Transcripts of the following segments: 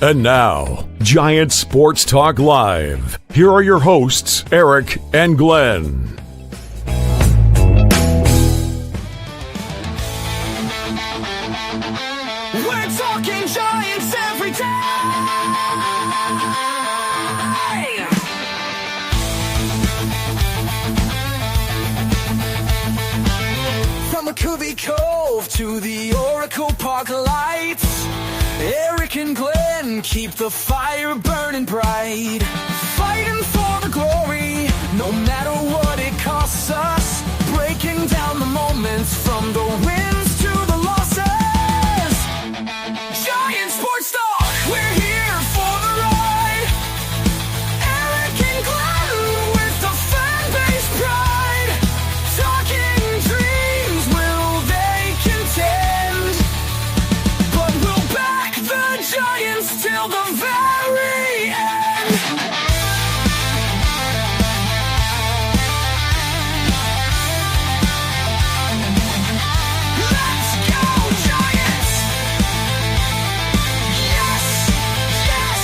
And now, Giant Sports Talk Live. Here are your hosts, Eric and Glenn. We're talking Giants every day. From McCovey Cove to the Oracle Park lights, Eric and Glenn keep the fire burning bright, fighting for the glory, no matter what it costs us, breaking down the moments from the wins to the losses. Giant Sports Talk, we're here for the ride. Eric and Glenn with the fan base pride, talking dreams, will they contend? But we'll back the Giants till the very end. Let's go, Giants! Yes, yes, yes!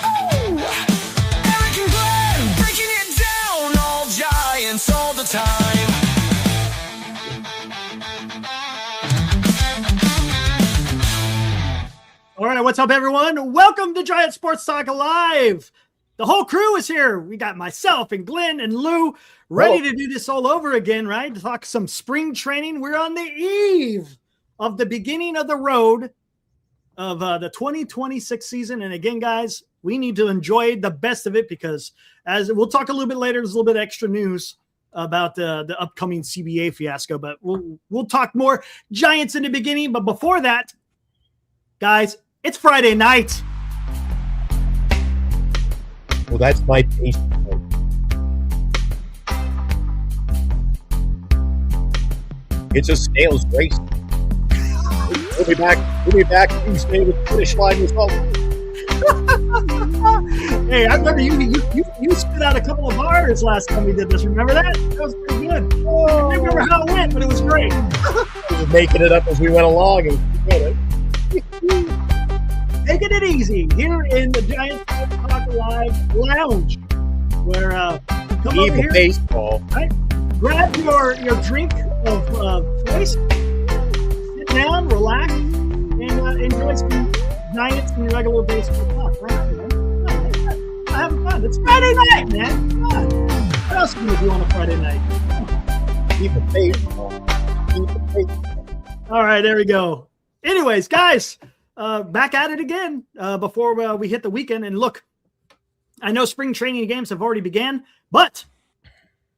Oh! Eric and Glenn breaking it down, all Giants all the time. All right, what's up, everyone? Welcome to Giant Sports Talk Live. The whole crew is here. We got myself and Glenn and Lou ready to do this all over again, right? To talk some spring training. We're on the eve of the beginning of the road of the 2026 season. And again, guys, we need to enjoy the best of it because, as we'll talk a little bit later, there's a little bit of extra news about the upcoming CBA fiasco, but we'll talk more Giants in the beginning. But before that, guys, it's Friday night. Well, that's my taste. It's a snail's race. We'll be back Tuesday with the finish line result. Hey, I remember you spit out a couple of bars last time we did this. Remember that? That was pretty good. I don't remember how it went, but it was great. We were making it up as we went along. And Taking it easy here in the Giant Sports Talk Live Lounge, where come over evil here, baseball. right? Grab your drink of choice, sit down, relax, and enjoy some Giants and regular baseball talk. Right? Having fun. It's Friday night, man. Come on. What else can we do on a Friday night? Evil baseball. Evil baseball. All right, there we go. Anyways, guys, back at it again before we hit the weekend. And look, I know spring training games have already began, but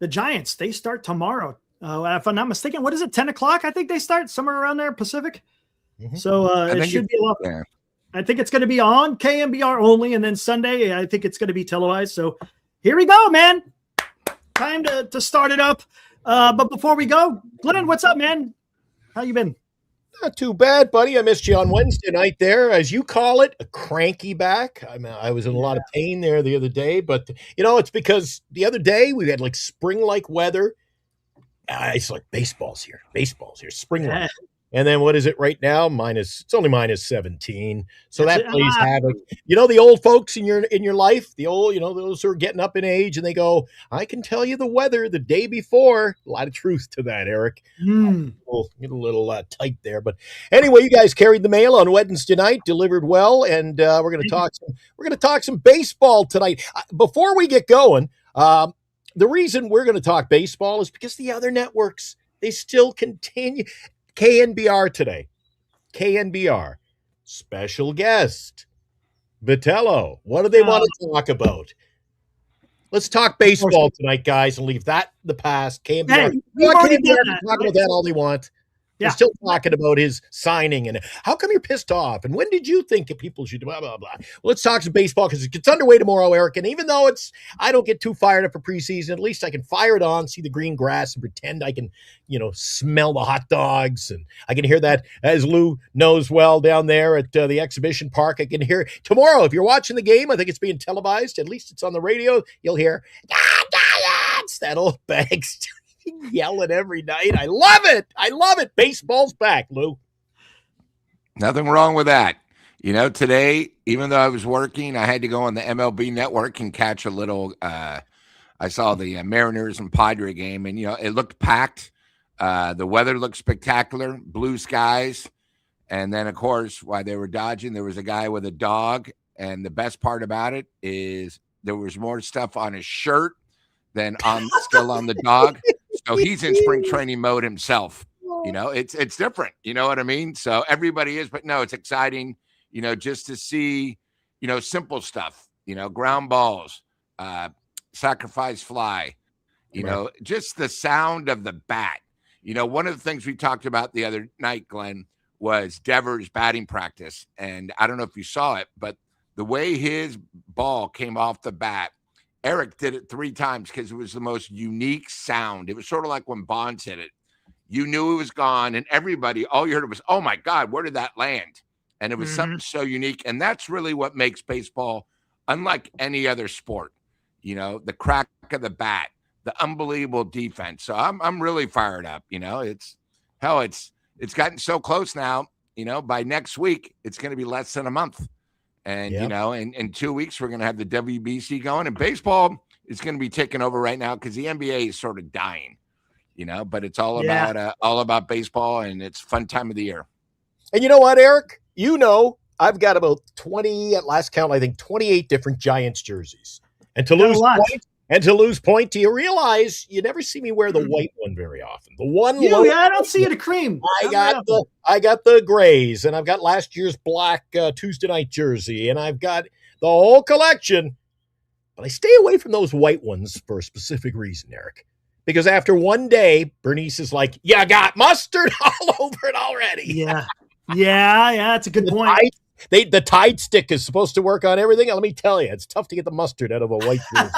the Giants, they start tomorrow. If I'm not mistaken, what is it, 10 o'clock? I think they start somewhere around there, Pacific. Mm-hmm. So it should be a lot. Yeah. I think it's going to be on KMBR only, and then Sunday, I think it's going to be televised. So here we go, man. Time to start it up. But before we go, Glenn, what's up, man? How you been? Not too bad, buddy. I missed you on Wednesday night there, as you call it, a cranky back. I was in a lot of pain there the other day, but it's because the other day we had like spring-like weather. It's like baseball's here, spring-like. And then what is it right now? It's only minus 17. So that plays havoc. The old folks in your life, the old, those who are getting up in age, and they go, I can tell you the weather the day before. A lot of truth to that, Eric. Get a little tight there. But anyway, you guys carried the mail on Wednesday night, delivered well, and we're going to talk some baseball tonight. Before we get going, the reason we're going to talk baseball is because the other networks, they still continue. KNBR today. KNBR. Special guest. Vitello. What do they want to talk about? Let's talk baseball tonight, guys, and leave that in the past. KNBR. Hey, KNBR can talk about that all they want. Yeah. They're still talking about his signing and how come you're pissed off and when did you think that people should blah, blah, blah. Well, let's talk some baseball because it gets underway tomorrow, Eric. And even though I don't get too fired up for preseason, at least I can fire it on, see the green grass and pretend I can, smell the hot dogs. And I can hear that, as Lou knows well, down there at the exhibition park. I can hear tomorrow. If you're watching the game, I think it's being televised. At least it's on the radio. You'll hear, Giants, that old Banks. Yelling every night. I love it. I love it. Baseball's back, Lou. Nothing wrong with that. Today, even though I was working, I had to go on the MLB network and catch a little. I saw the Mariners and Padre game, and it looked packed. The weather looked spectacular, blue skies, and then of course, while they were dodging, there was a guy with a dog. And the best part about it is there was more stuff on his shirt than still on the dog. So he's in spring training mode himself. It's different. You know what I mean? So everybody is, but no, it's exciting. Just to see, simple stuff. Ground balls, sacrifice fly. Just the sound of the bat. One of the things we talked about the other night, Glenn, was Devers' batting practice, and I don't know if you saw it, but the way his ball came off the bat, Eric did it 3 times because it was the most unique sound. It was sort of like when Bonds hit it. You knew it was gone, and everybody, all you heard was, oh, my God, where did that land? And it was something so unique, and that's really what makes baseball unlike any other sport. The crack of the bat, the unbelievable defense. So I'm really fired up. It's gotten so close now. By next week, it's going to be less than a month. And, in 2 weeks, we're going to have the WBC going. And baseball is going to be taking over right now because the NBA is sort of dying, but it's all about baseball, and it's a fun time of the year. And you know what, Eric? I've got about 20, at last count, I think 28 different Giants jerseys. And to lose point, do you realize you never see me wear the white one very often? The one, I don't see it a cream. I got the grays, and I've got last year's black Tuesday night jersey, and I've got the whole collection. But I stay away from those white ones for a specific reason, Eric. Because after one day, Bernice is like, "You got mustard all over it already." Yeah, that's a good point. The Tide stick is supposed to work on everything. Let me tell you, it's tough to get the mustard out of a white jersey.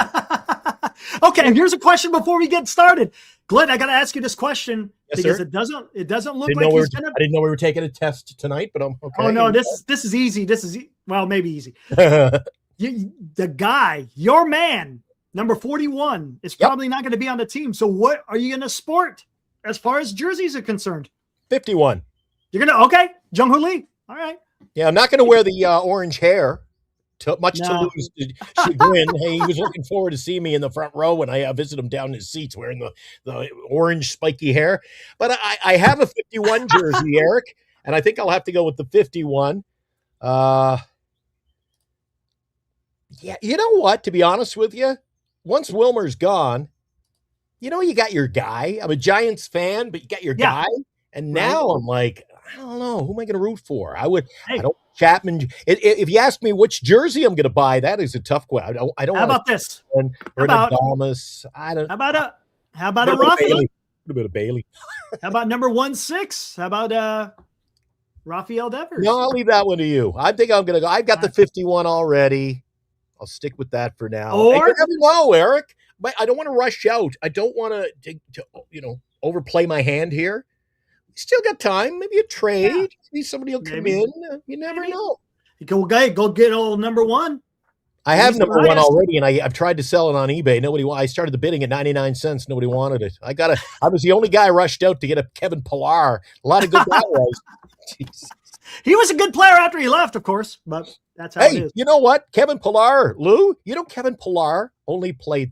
Okay, here's a question before we get started. Glenn, I got to ask you this question because sir? it doesn't look I didn't know we were taking a test tonight, but I'm okay. Oh no, this is easy. Maybe easy. The guy, your man, number 41, is probably not going to be on the team. So what are you going to sport as far as jerseys are concerned? 51. You're going to Jung-Hoo Lee. All right. Yeah, I'm not going to wear the orange hair. Much to Lou's chagrin. Hey, he was looking forward to seeing me in the front row when I visited him down in his seats wearing the orange spiky hair. But I have a 51 jersey, Eric, and I think I'll have to go with the 51. Yeah, you know what? To be honest with you, once Wilmer's gone, you got your guy. I'm a Giants fan, but you got your guy. And now I'm like, I don't know. Who am I going to root for? I don't Chapman. If you ask me which jersey I'm going to buy, that is a tough question. I don't. How about this? How about Thomas? I don't. How about a Rafael? A bit of Bailey. How about number 16? How about Rafael Devers? No, I'll leave that one to you. I think I'm going to go. I've got the 51 already. I'll stick with that for now. Or you never know, Eric. But I don't want to rush out. I don't want to overplay my hand here. Still got time. Maybe a trade. Yeah. Maybe somebody will come in. You never know. You go get old number 1. I have number 1 already, and I've tried to sell it on eBay. I started the bidding at 99 cents. Nobody wanted it. I was the only guy rushed out to get a Kevin Pillar. A lot of good that was. Jesus. He was a good player after he left, of course, but that's how it is. You know what? Kevin Pillar, Lou, Kevin Pillar only played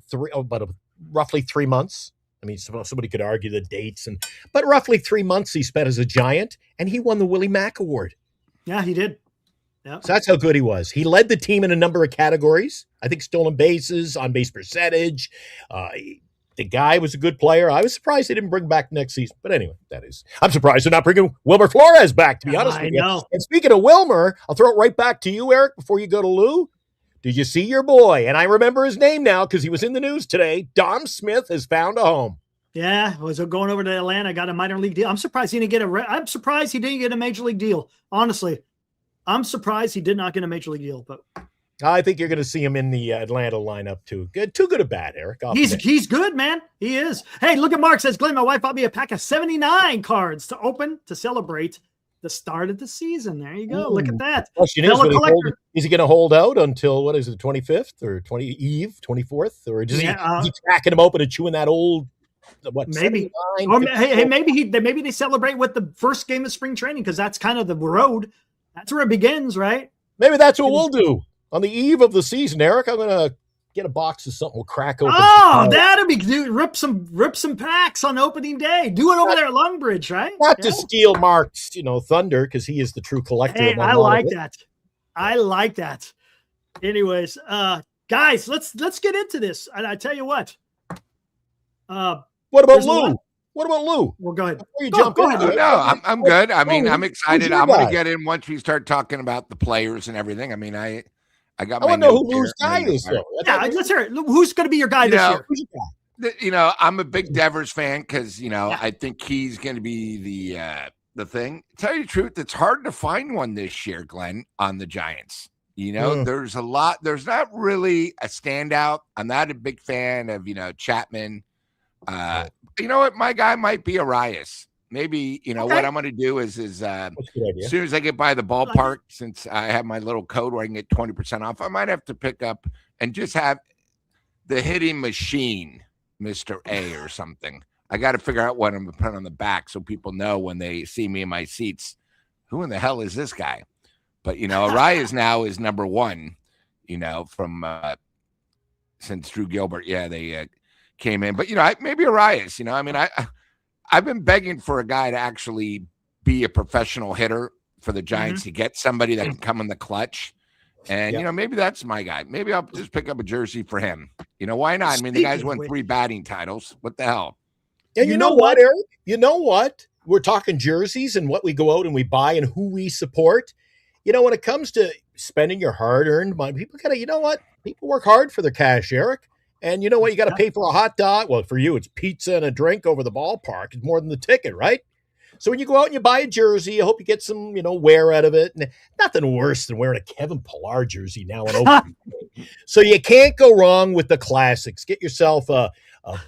roughly 3 months. I mean, somebody could argue the dates, but roughly 3 months he spent as a Giant, and he won the Willie Mack Award. Yeah, he did. Yep. So that's how good he was. He led the team in a number of categories. I think stolen bases, on-base percentage. The guy was a good player. I was surprised they didn't bring him back next season. But anyway, I'm surprised they're not bringing Wilmer Flores back, to be honest with you. Know. And speaking of Wilmer, I'll throw it right back to you, Eric, before you go to Lou. Did you see your boy? And I remember his name now because he was in the news today. Dom Smith has found a home. Yeah, was going over to Atlanta, got a minor league deal. I'm surprised he didn't get a major league deal. Honestly, I'm surprised he did not get a major league deal. But I think you're going to see him in the Atlanta lineup too. Good, too good or bad, Eric. He's good, man. He is. Hey, look at Mark says, Glenn, my wife bought me a pack of 79 cards to open to celebrate the start of the season. There you go. Ooh. Look at that. Question is he going to hold out until, what is it, 25th or 24th? Or is he cracking them open and chewing that old what, Maybe. 79, Or 54? hey, maybe they celebrate with the first game of spring training because that's kind of the road. That's where it begins, right? Maybe that's what we'll do on the eve of the season, Eric. I'm gonna get a box of something. We'll crack open. Oh, that'll be dude. Rip some packs on opening day. Do it over there at Longbridge, right? Not to steal Mark's, thunder, because he is the true collector. Hey, among I all of like it. that. I like that. Anyways, guys, let's get into this. And I tell you what. What about there's a Lou? lot- What about Lou? Well, go ahead. Before you Go jump ahead. into it, No, I'm good. I mean, I'm who's excited. your I'm going guy? to get in once we start talking about the players and everything. I mean, I got I my want to know notes who Lou's here. guy is, though. Yeah, let's hear it. Who's going to be your guy this year? Who's your guy? I'm a big Devers fan because I think he's going to be the thing. Tell you the truth, it's hard to find one this year, Glenn, on the Giants. There's a lot. There's not really a standout. I'm not a big fan of Chapman. You know what? My guy might be Arias. Maybe what I'm going to do is That's a good idea. as soon as I get by the ballpark, since I have my little code where I can get 20% off, I might have to pick up and just have the hitting machine, Mr. A or something. I got to figure out what I'm going to put on the back so people know when they see me in my seats, who in the hell is this guy? But, Arias now is number one, from since Drew Gilbert. Yeah, they came in. But, maybe Arias, I mean, I've been begging for a guy to actually be a professional hitter for the Giants to get somebody that can come in the clutch. And, maybe that's my guy. Maybe I'll just pick up a jersey for him. Why not? I mean, the guy's won 3 batting titles. What the hell? And you know what, Eric? You know what? We're talking jerseys and what we go out and we buy and who we support. When it comes to spending your hard-earned money, people got to, people work hard for their cash, Eric. And you know what? You got to pay for a hot dog. Well, for you, it's pizza and a drink over the ballpark. It's more than the ticket, right? So when you go out and you buy a jersey, I hope you get some, wear out of it. And nothing worse than wearing a Kevin Pillar jersey now and opening day. So you can't go wrong with the classics. Get yourself a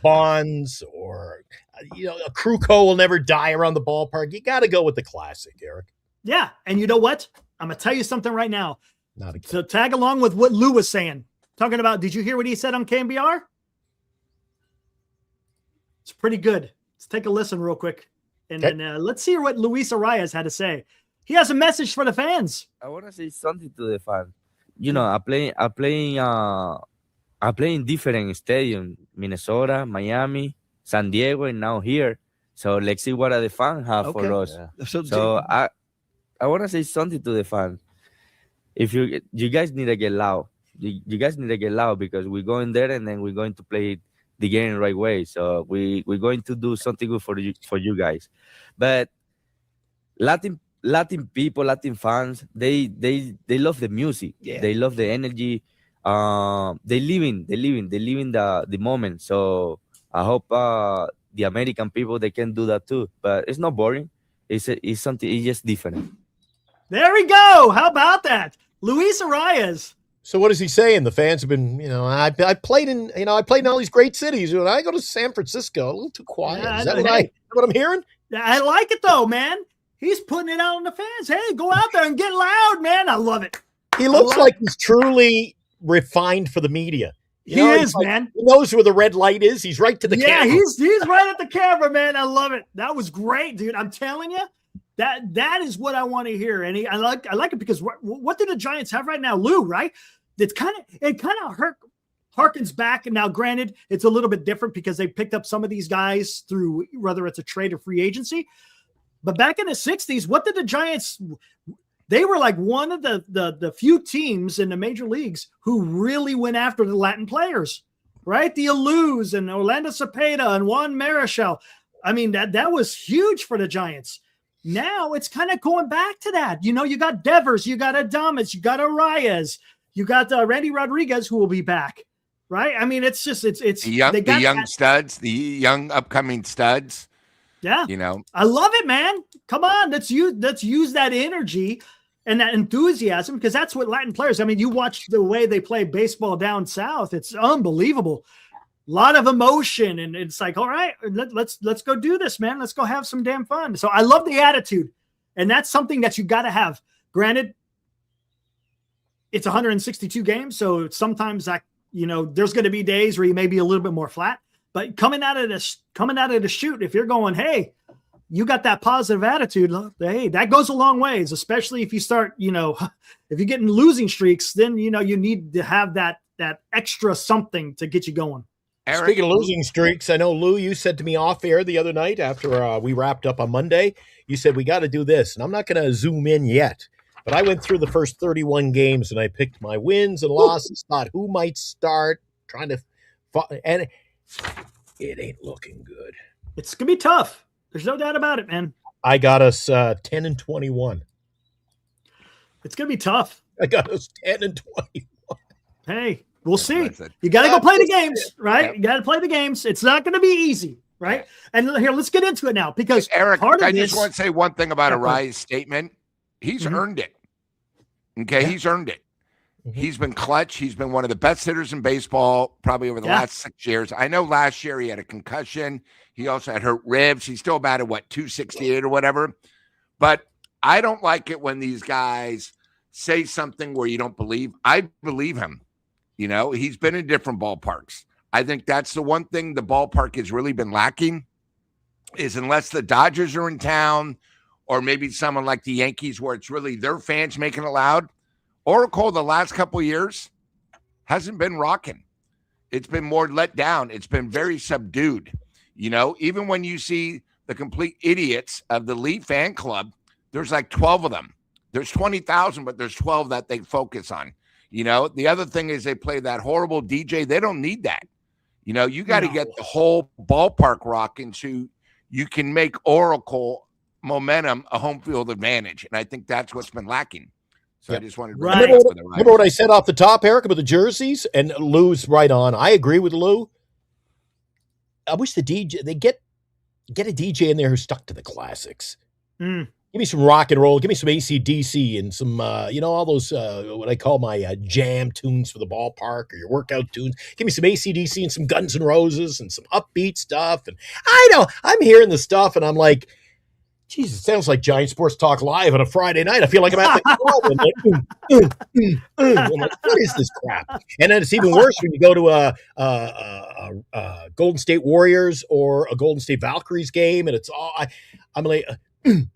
Bonds or, a Kruko will never die around the ballpark. You got to go with the classic, Eric. Yeah, and you know what? I'm going to tell you something right now. Not again. So tag along with what Lou was saying. Talking about, did you hear what he said on KMBR? It's pretty good. Let's take a listen real quick. And then let's hear what Luis Arias had to say. He has a message for the fans. I want to say something to the fans. I play in different stadiums, Minnesota, Miami, San Diego, and now here. So let's see what the fans have for us. Yeah. So I want to say something to the fans. If you guys need to get loud. You guys need to get loud because we're going there and then we're going to play the game the right way. So we're going to do something good for you guys. But Latin people, Latin fans, they love the music. Yeah. They love the energy. They live in the moment. So I hope the American people, they can do that too. But it's not boring. It's something. It's just different. There we go. How about that? Luis Arias. So what is he saying? The fans have been, I played in, I played in all these great cities. When I go to San Francisco, a little too quiet. Yeah, Is that hey. what I'm hearing? I like it though, man. He's putting it out on the fans. Hey, go out there and get loud, man. I love it. He looks like he's truly refined for the media. He is, man. He knows where the red light is. He's right to the camera. Yeah, he's right at the camera, man. I love it. That was great, dude. I'm telling you, that is what I want to hear. And I like it because what do the Giants have right now, Lou? Right? It kind of harkens back. And now, granted, it's a little bit different because they picked up some of these guys through whether it's a trade or free agency. But back in the 60s, what did the Giants? They were like one of the few teams in the major leagues who really went after the Latin players, right? The Alous and Orlando Cepeda and Juan Marichal. I mean, that was huge for the Giants. Now it's kind of going back to that. You got Devers, you got Adames, you got Arias, you got Randy Rodriguez, who will be back, right? I mean, it's the young studs, the young upcoming studs. Yeah. I love it, man. Come on. Let's use that energy and that enthusiasm because that's what Latin players. I mean, you watch the way they play baseball down south. It's unbelievable. A lot of emotion. And it's like, all right, let's go do this, man. Let's go have some damn fun. So I love the attitude. And that's something that you got to have. Granted, it's 162 games. So sometimes there's going to be days where you may be a little bit more flat. But coming out of the shoot, if you're going, hey, you got that positive attitude, hey, that goes a long ways, especially if you start, if you're getting losing streaks, then, you need to have that extra something to get you going. Eric, Speaking of losing streaks, I know, Lou, you said to me off air the other night after we wrapped up on Monday, you said, we got to do this. And I'm not going to zoom in yet, but I went through the first 31 games and I picked my wins and losses, thought who might start, and it ain't looking good. It's going to be tough. There's no doubt about it, man. I got us 10-21. It's going to be tough. I got us 10-21. Hey, we'll see. You got to go play the games, right? Yep. You got to play the games. It's not going to be easy, right? And here, let's get into it now because Eric, I just want to say one thing about Arai's statement. He's earned it. Okay, he's earned it. He's been clutch. He's been one of the best hitters in baseball probably over the last 6 years. I know last year he had a concussion. He also had hurt ribs. He's still batted, 268 or whatever. But I don't like it when these guys say something where you don't believe. I believe him. He's been in different ballparks. I think that's the one thing the ballpark has really been lacking is unless the Dodgers are in town or maybe someone like the Yankees where it's really their fans making it loud. Oracle the last couple of years hasn't been rocking. It's been more let down. It's been very subdued. Even when you see the complete idiots of the Lee fan club, there's like 12 of them. There's 20,000, but there's 12 that they focus on. The other thing is they play that horrible DJ. They don't need that. You got to get the whole ballpark rocking so you can make Oracle momentum a home field advantage. And I think that's what's been lacking. So I just wanted to remember what I said off the top, Eric, about the jerseys? And Lou's right on. I agree with Lou. I wish they get a DJ in there who's stuck to the classics. Give me some rock and roll. Give me some AC/DC and some, all those, what I call my jam tunes for the ballpark or your workout tunes. Give me some AC/DC and some Guns N' Roses and some upbeat stuff. And I know I'm hearing the stuff and I'm like, Jesus, it sounds like Giant Sports Talk Live on a Friday night. I feel like I'm at the club. I'm like, what is this crap? And then it's even worse when you go to a Golden State Warriors or a Golden State Valkyries game, and it's all I'm like, I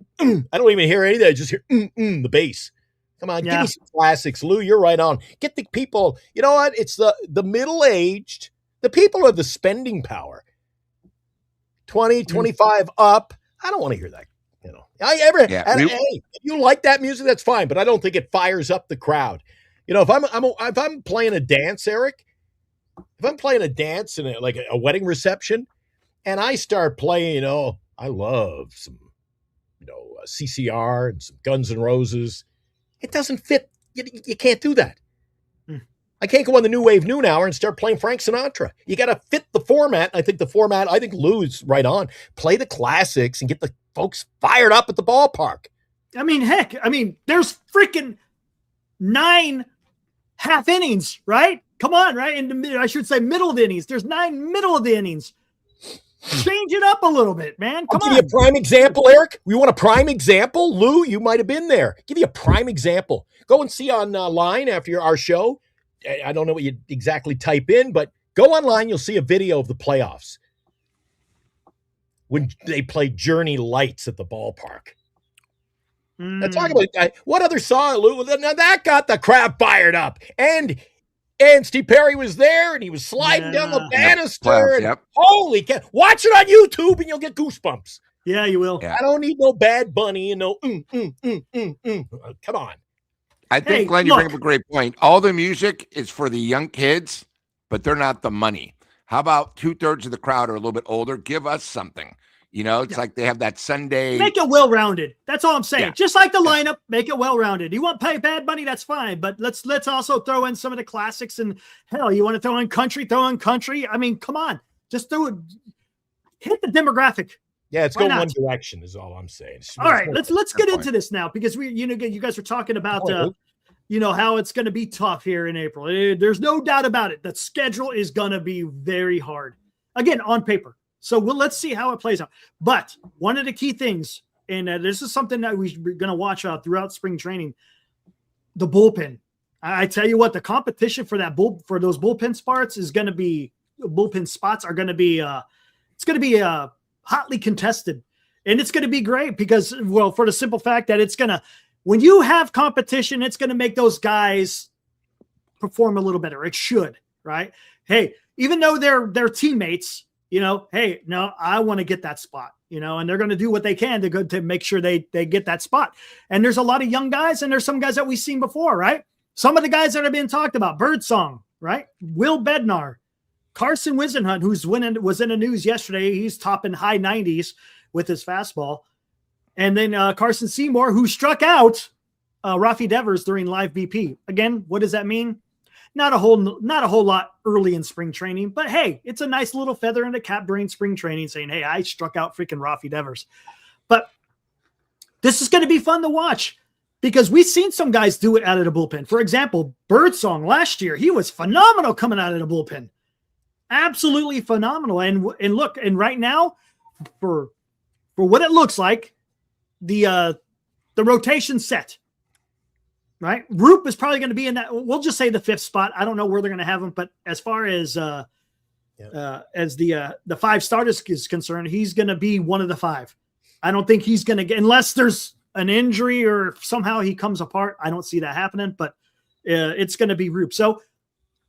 don't even hear any of that. I just hear the bass. Come on, give me some classics, Lou. You're right on. Get the people. You know what? It's the middle-aged, the people who have the spending power. 20, 25 up. I don't want to hear that. Hey, if you like that music, that's fine, but I don't think it fires up the crowd. If I'm playing a dance, Eric, if I'm playing a dance in like a wedding reception, and I start playing, I love some, CCR and some Guns N' Roses. It doesn't fit. You can't do that. I can't go on the New Wave Noon Hour and start playing Frank Sinatra. You got to fit the format. I think Lou's right on. Play the classics and get the folks fired up at the ballpark. There's freaking 9 half innings, right? Come on, right? I should say middle of the innings. There's 9 middle of the innings. Change it up a little bit, man. Come on. Give you a prime example, Eric. We want a prime example? Lou, you might have been there. Give you a prime example. Go and see online after our show. I don't know what you exactly type in, but go online. You'll see a video of the playoffs when they played Journey Lights at the ballpark. Now talk about what other song, Lou? Now that got the crowd fired up. And Steve Perry was there, and he was sliding down the banister. Holy cow. Watch it on YouTube, and you'll get goosebumps. Yeah, you will. Yeah. I don't need no Bad Bunny and no Come on. I think, Glenn, you bring up a great point. All the music is for the young kids, but they're not the money. How about 2/3 of the crowd are a little bit older? Give us something. It's like they have that Sunday. Make it well-rounded. That's all I'm saying. Yeah. Just like the lineup, make it well-rounded. You want to pay Bad Bunny, that's fine. But let's also throw in some of the classics. And hell, you want to throw in country, I mean, come on. Just hit the demographic. Yeah, it's going one direction is all I'm saying. All right, let's get into this now because you guys are talking about how it's going to be tough here in April. There's no doubt about it. The schedule is going to be very hard. Again, on paper. So let's see how it plays out. But one of the key things, and this is something that we're going to watch throughout spring training, the bullpen. I tell you what, the competition for those bullpen spots is going to be bullpen spots are going to be hotly contested, and it's going to be great because, well, for the simple fact that when you have competition, it's going to make those guys perform a little better. It should, right? Hey, even though they're teammates, hey, no, I want to get that spot, and they're going to do what they can to make sure they get that spot. And there's a lot of young guys, and there's some guys that we've seen before, right? Some of the guys that have been talked about, Birdsong, right? Will Bednar, Carson Wisenhunt, was in the news yesterday. He's topping high 90s with his fastball. And then Carson Seymour, who struck out Rafi Devers during live BP. Again, what does that mean? Not a whole lot early in spring training, but hey, it's a nice little feather in the cap during spring training saying, hey, I struck out freaking Rafi Devers. But this is going to be fun to watch because we've seen some guys do it out of the bullpen. For example, Birdsong last year, he was phenomenal coming out of the bullpen. Absolutely phenomenal. And look, and right now, for what it looks like, the rotation set. Right, Roop is probably going to be in that. We'll just say the 5th spot. I don't know where they're going to have him, but as far as the 5 starters is concerned, he's going to be one of the 5. I don't think he's going to get, unless there's an injury or somehow he comes apart. I don't see that happening, but it's going to be Roop. So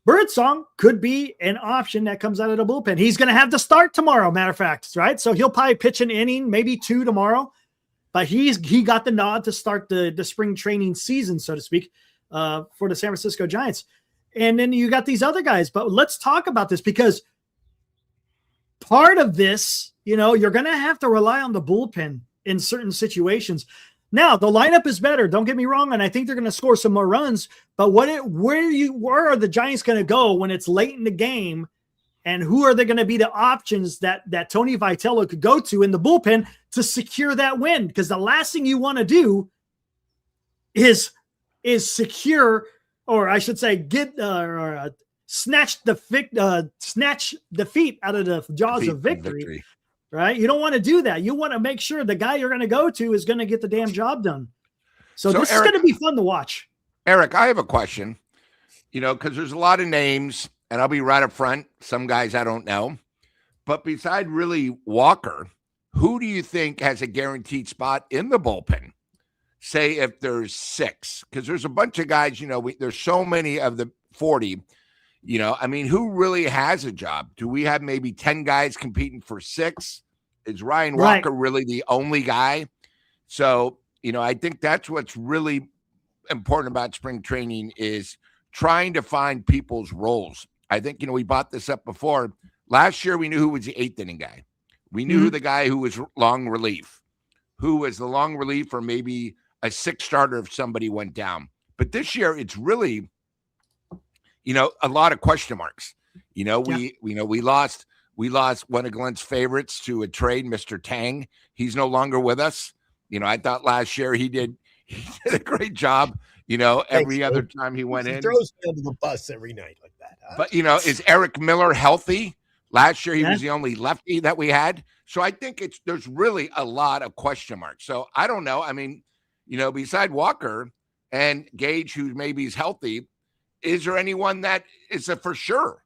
Birdsong could be an option that comes out of the bullpen. He's going to have to start tomorrow. Matter of fact, right? So he'll probably pitch an inning, maybe 2 tomorrow. But he got the nod to start the spring training season, so to speak, for the San Francisco Giants. And then you got these other guys. But let's talk about this because part of this, you're going to have to rely on the bullpen in certain situations. Now, the lineup is better. Don't get me wrong. And I think they're going to score some more runs. But where are the Giants going to go when it's late in the game? And who are they going to be the options that Tony Vitello could go to in the bullpen to secure that win? Because the last thing you want to do is secure, or I should say, snatch defeat out of the jaws of victory. Right? You don't want to do that. You want to make sure the guy you're going to go to is going to get the damn job done. So this is going to be fun to watch. Eric, I have a question. Because there's a lot of names. And I'll be right up front. Some guys I don't know. But beside really Walker, who do you think has a guaranteed spot in the bullpen? Say if there's 6. Because there's a bunch of guys, there's so many of the 40. Who really has a job? Do we have maybe 10 guys competing for 6? Is Ryan Walker really the only guy? So, I think that's what's really important about spring training is trying to find people's roles. I think, we brought this up before. Last year, we knew who was the 8th inning guy. We knew who the guy who was long relief, who was the long relief or maybe a 6th starter if somebody went down. But this year, it's really, a lot of question marks. We lost one of Glenn's favorites to a trade, Mr. Tang. He's no longer with us. I thought last year he did a great job. Every other time he went in. He throws me under the bus every night like that. Huh? But, is Eric Miller healthy? Last year, he was the only lefty that we had. So I think there's really a lot of question marks. So I don't know. Beside Walker and Gage, who maybe is healthy, is there anyone that is a for sure?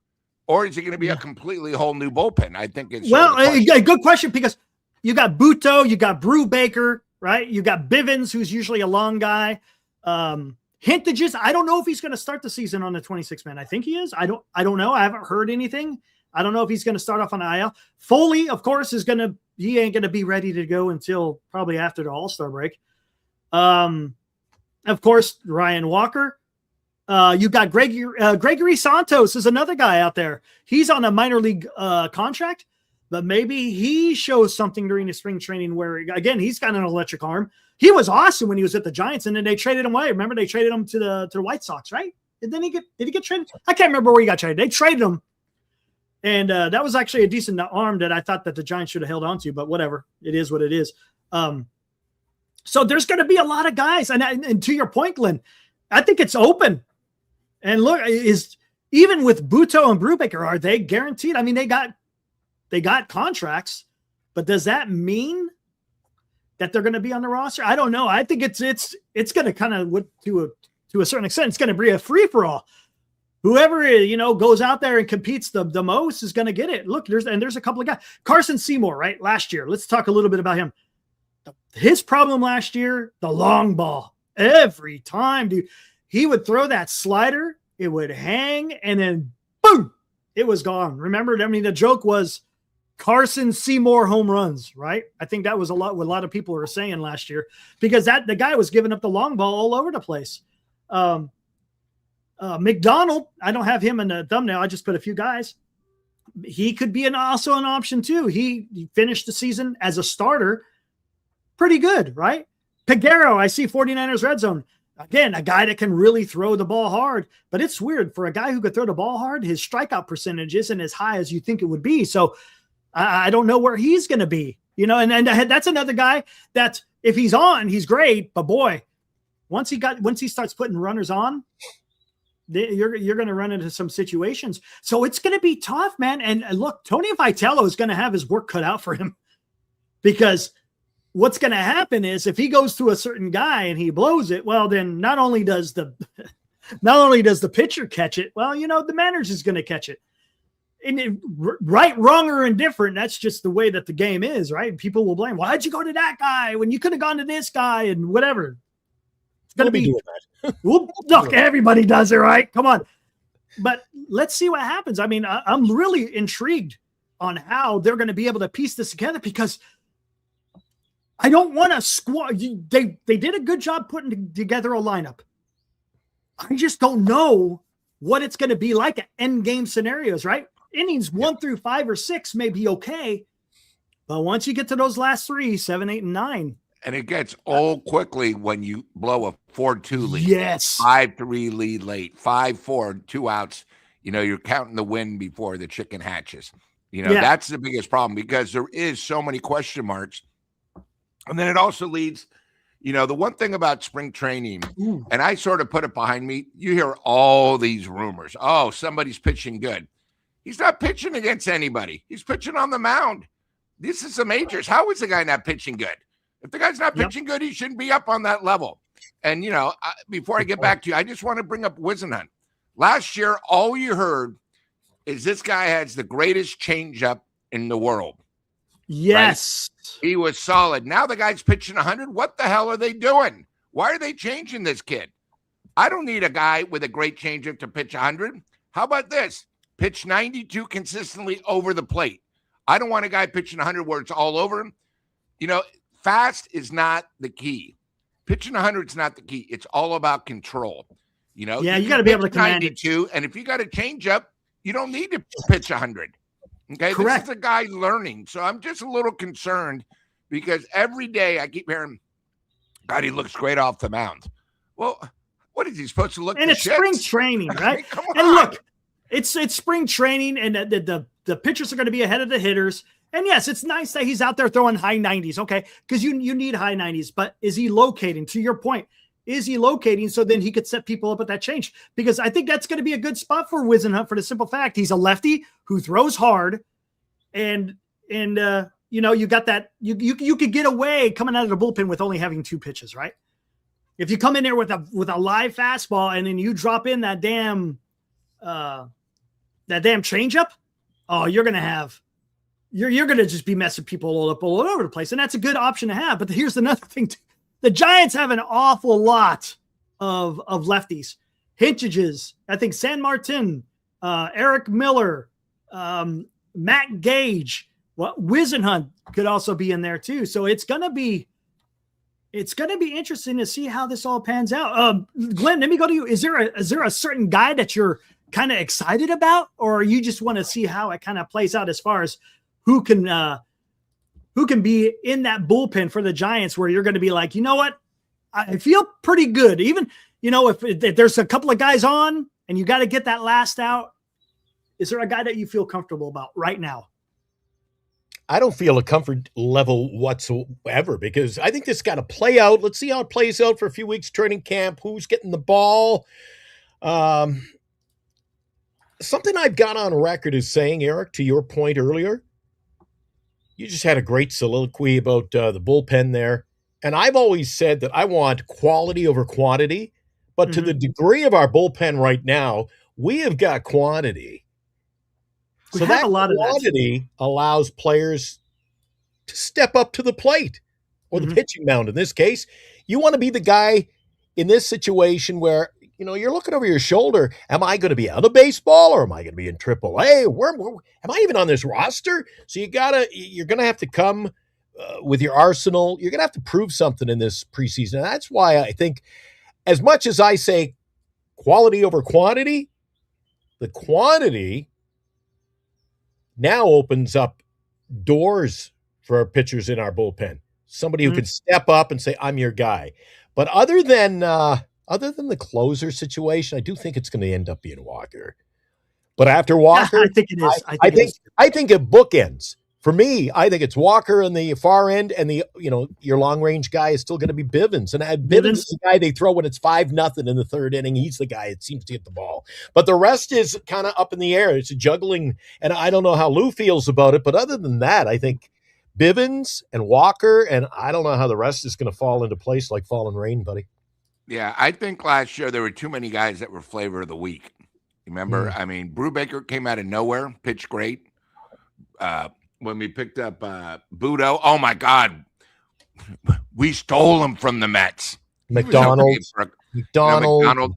Or is it going to be a completely whole new bullpen? I think it's a good question because you got Buto, you got Brubaker, right? You got Bivens, who's usually a long guy. Hintages, I don't know if he's going to start the season on the 26 man. I think he is. I don't know. I haven't heard anything. I don't know if he's going to start off on IL. Foley, of course, he ain't going to be ready to go until probably after the All-Star break. Of course, Ryan Walker. You got Gregory Santos is another guy out there. He's on a minor league contract, but maybe he shows something during the spring training where, again, he's got an electric arm. He was awesome when he was at the Giants, and then they traded him away. Remember, they traded him to the White Sox, right? Did he get traded? I can't remember where he got traded. They traded him, and that was actually a decent arm that I thought that the Giants should have held on to, but whatever. It is what it is. So there's going to be a lot of guys, and to your point, Glenn, I think it's open. And look, even with Buto and Brubaker, are they guaranteed? They got contracts, but does that mean that they're going to be on the roster? I don't know. I think it's going to kind of to a certain extent, it's going to be a free for all. whoever goes out there and competes the most is going to get it. Look, there's a couple of guys. Carson Seymour, right? Last year, let's talk a little bit about him. His problem last year, the long ball. Every time, dude, he would throw that slider, it would hang, and then boom, it was gone. Remember, I mean, the joke was Carson Seymour home runs, right? I think that was what a lot of people were saying last year, because the guy was giving up the long ball all over the place. McDonald, I don't have him in the thumbnail. I just put a few guys. He could be also an option too. He finished the season as a starter pretty good, right? Peguero, I see 49ers red zone. Again, a guy that can really throw the ball hard, but it's weird for a guy who could throw the ball hard. His strikeout percentage isn't as high as you think it would be. So I don't know where he's going to be, and that's another guy that if he's on, he's great. But boy, once he starts putting runners on, you're going to run into some situations. So it's going to be tough, man. And look, Tony Vitello is going to have his work cut out for him, because what's going to happen is if he goes to a certain guy and he blows it, well, then not only does the pitcher catch it, well, the manager is going to catch it. And right, wrong, or indifferent, that's just the way that the game is, right? People will blame, why'd you go to that guy when you could have gone to this guy and whatever. It's going to be doing that. Well, look, everybody does it, right? Come on. But let's see what happens. I mean, I'm really intrigued on how they're going to be able to piece this together, because I don't want to squad. They did a good job putting together a lineup. I just don't know what it's going to be like at end game scenarios, right? Innings 1 through 5 or 6 may be okay, but once you get to those last 3, 7, 8, and 9, and it gets old quickly when you blow a 4-2 lead. Yes. 5-3 lead late, 5-4, 2 outs. You're counting the win before the chicken hatches. That's the biggest problem, because there is so many question marks. And then it also leads, the one thing about spring training, and I sort of put it behind me, you hear all these rumors. Oh, somebody's pitching good. He's not pitching against anybody. He's pitching on the mound. This is the majors. How is the guy not pitching good? If the guy's not pitching good, he shouldn't be up on that level. And, before I get back to you, I just want to bring up Wisenhunt. Last year, all you heard is this guy has the greatest changeup in the world. Yes. Right? He was solid. Now the guy's pitching 100. What the hell are they doing? Why are they changing this kid? I don't need a guy with a great changeup to pitch 100. How about this? Pitch 92 consistently over the plate. I don't want a guy pitching 100 where it's all over him. Fast is not the key. Pitching 100 is not the key. It's all about control. You got to be able to command 92, and if you got a changeup, you don't need to pitch 100. Okay, correct. This is a guy learning. So I'm just a little concerned, because every day I keep hearing, God, he looks great off the mound. Well, what is he supposed to look? And it's spring training, right? Come on. And look, it's spring training, and the pitchers are going to be ahead of the hitters. And yes, it's nice that he's out there throwing high 90s, okay? Because you need high 90s. But is he locating? To your point, is he locating so then he could set people up at that change? Because I think that's going to be a good spot for Wisenhunt, for the simple fact he's a lefty who throws hard, and you got that you could get away coming out of the bullpen with only having 2 pitches, right? If you come in there with a live fastball and then you drop in that damn changeup, oh, you're gonna just be messing people all over the place, and that's a good option to have. But here's another thing: the Giants have an awful lot of lefties, hintages. I think San Martin, Eric Miller, Matt Gage, Wisenhunt could also be in there too. So it's gonna be interesting to see how this all pans out. Glenn, let me go to you. Is there a certain guy that you're kind of excited about, or you just want to see how it kind of plays out as far as who can be in that bullpen for the Giants, where you're going to be like, you know what, I feel pretty good. Even, if there's a couple of guys on and you got to get that last out, is there a guy that you feel comfortable about right now? I don't feel a comfort level whatsoever, because I think this got to play out. Let's see how it plays out for a few weeks, training camp, who's getting the ball. Something I've got on record is saying, Eric, to your point earlier, you just had a great soliloquy about the bullpen there. And I've always said that I want quality over quantity. But to the degree of our bullpen right now, we have got quantity. We So have that a lot of that. quantity allows players to step up to the plate or the Mhm. pitching mound. In this case, you want to be the guy in this situation where, you're looking over your shoulder. Am I going to be out of baseball or am I going to be in AAA? Where am I even on this roster? So you're going to have to come with your arsenal. You're going to have to prove something in this preseason. And that's why I think, as much as I say quality over quantity, the quantity now opens up doors for our pitchers in our bullpen. Somebody who can step up and say, "I'm your guy." But other than the closer situation, I do think it's going to end up being Walker. But after Walker, I think it is. I think it bookends. For me, I think it's Walker on the far end, and your long range guy is still going to be Bivens. And Bivens is the guy they throw when it's 5-0 in the third inning. He's the guy that seems to get the ball. But the rest is kind of up in the air. It's a juggling, and I don't know how Lou feels about it. But other than that, I think Bivens and Walker, and I don't know how the rest is going to fall into place like falling rain, buddy. Yeah, I think last year there were too many guys that were flavor of the week. Remember, I mean, Brubaker came out of nowhere, pitched great. When we picked up Budo, oh my God, we stole him from the Mets. McDonald.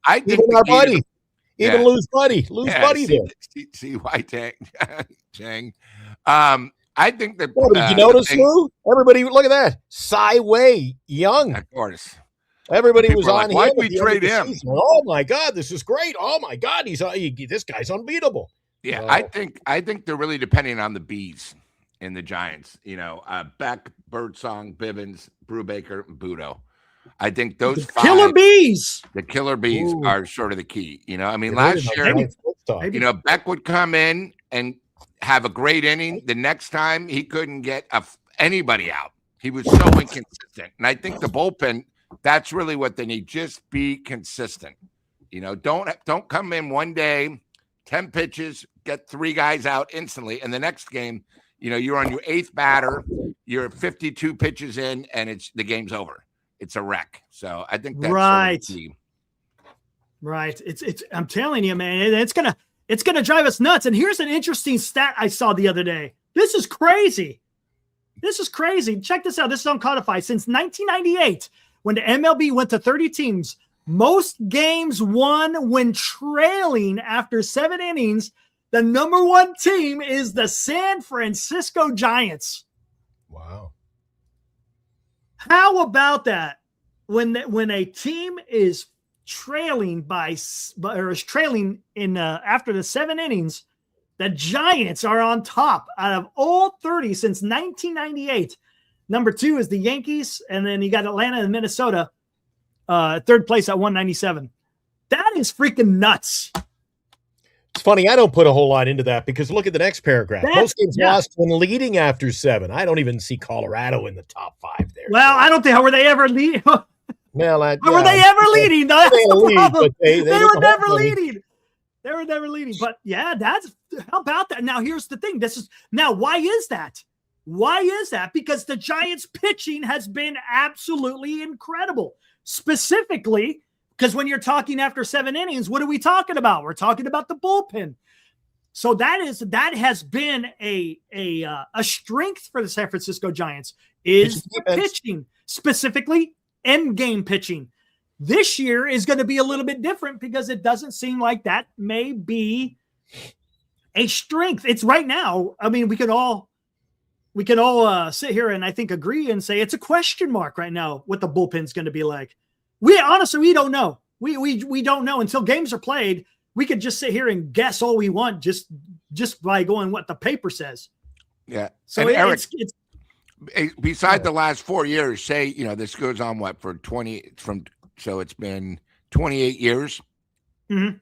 I think even our buddy, even Lou's buddy, there. See why Chang. I think that. Oh, did you notice, Lou? Everybody, look at that. Cy Wei, young. Of course. Everybody was on like, why'd we trade him? Season. Oh my God, this is great. Oh my God, this guy's unbeatable. Yeah, I think they're really depending on the bees in the Giants. Beck, Birdsong, Bivens, Brubaker, and Budo. I think those five killer bees. The killer bees are sort of the key. I mean, last year, Beck would come in and have a great inning. The next time he couldn't get anybody out. He was so inconsistent. And I think the bullpen, that's really what they need. Just be consistent. Don't come in one day, 10 pitches, get 3 guys out instantly. And the next game, you're on your 8th batter, you're 52 pitches in, and the game's over. It's a wreck. So I think that's right. Sort of key. Right. It's I'm telling you, man, it's gonna drive us nuts. And here's an interesting stat I saw the other day. This is crazy. Check this out. This is on Codify. Since 1998, when the MLB went to 30 teams, most games won when trailing after 7 innings. The number 1 team is the San Francisco Giants. Wow. How about that? When a team is trailing after the 7 innings, the Giants are on top out of all 30 since 1998. Number 2 is the Yankees, and then you got Atlanta and Minnesota, 3rd place at 197. That is freaking nuts. It's funny, I don't put a whole lot into that because look at the next paragraph. Most games lost when leading after 7. I don't even see Colorado in the top 5 there. Well, I don't think were they ever leading. Well, were they ever leading? That's the problem. They were never leading. They were never leading. But yeah, how about that? Now here's the thing. Why is that? Why is that? Because the Giants pitching has been absolutely incredible. Specifically, because when you're talking after 7 innings, what are we talking about? We're talking about the bullpen. So that has been a strength for the San Francisco Giants is pitching, specifically end game pitching. This year is going to be a little bit different because it doesn't seem like that may be a strength. It's right now. I mean, we can all sit here and I think agree and say it's a question mark right now what the bullpen's going to be like. We don't know. We don't know until games are played. We could just sit here and guess all we want just by going what the paper says. Yeah. So Eric, it's beside the last 4 years, say, this goes on for 20 so it's been 28 years. Mm-hmm.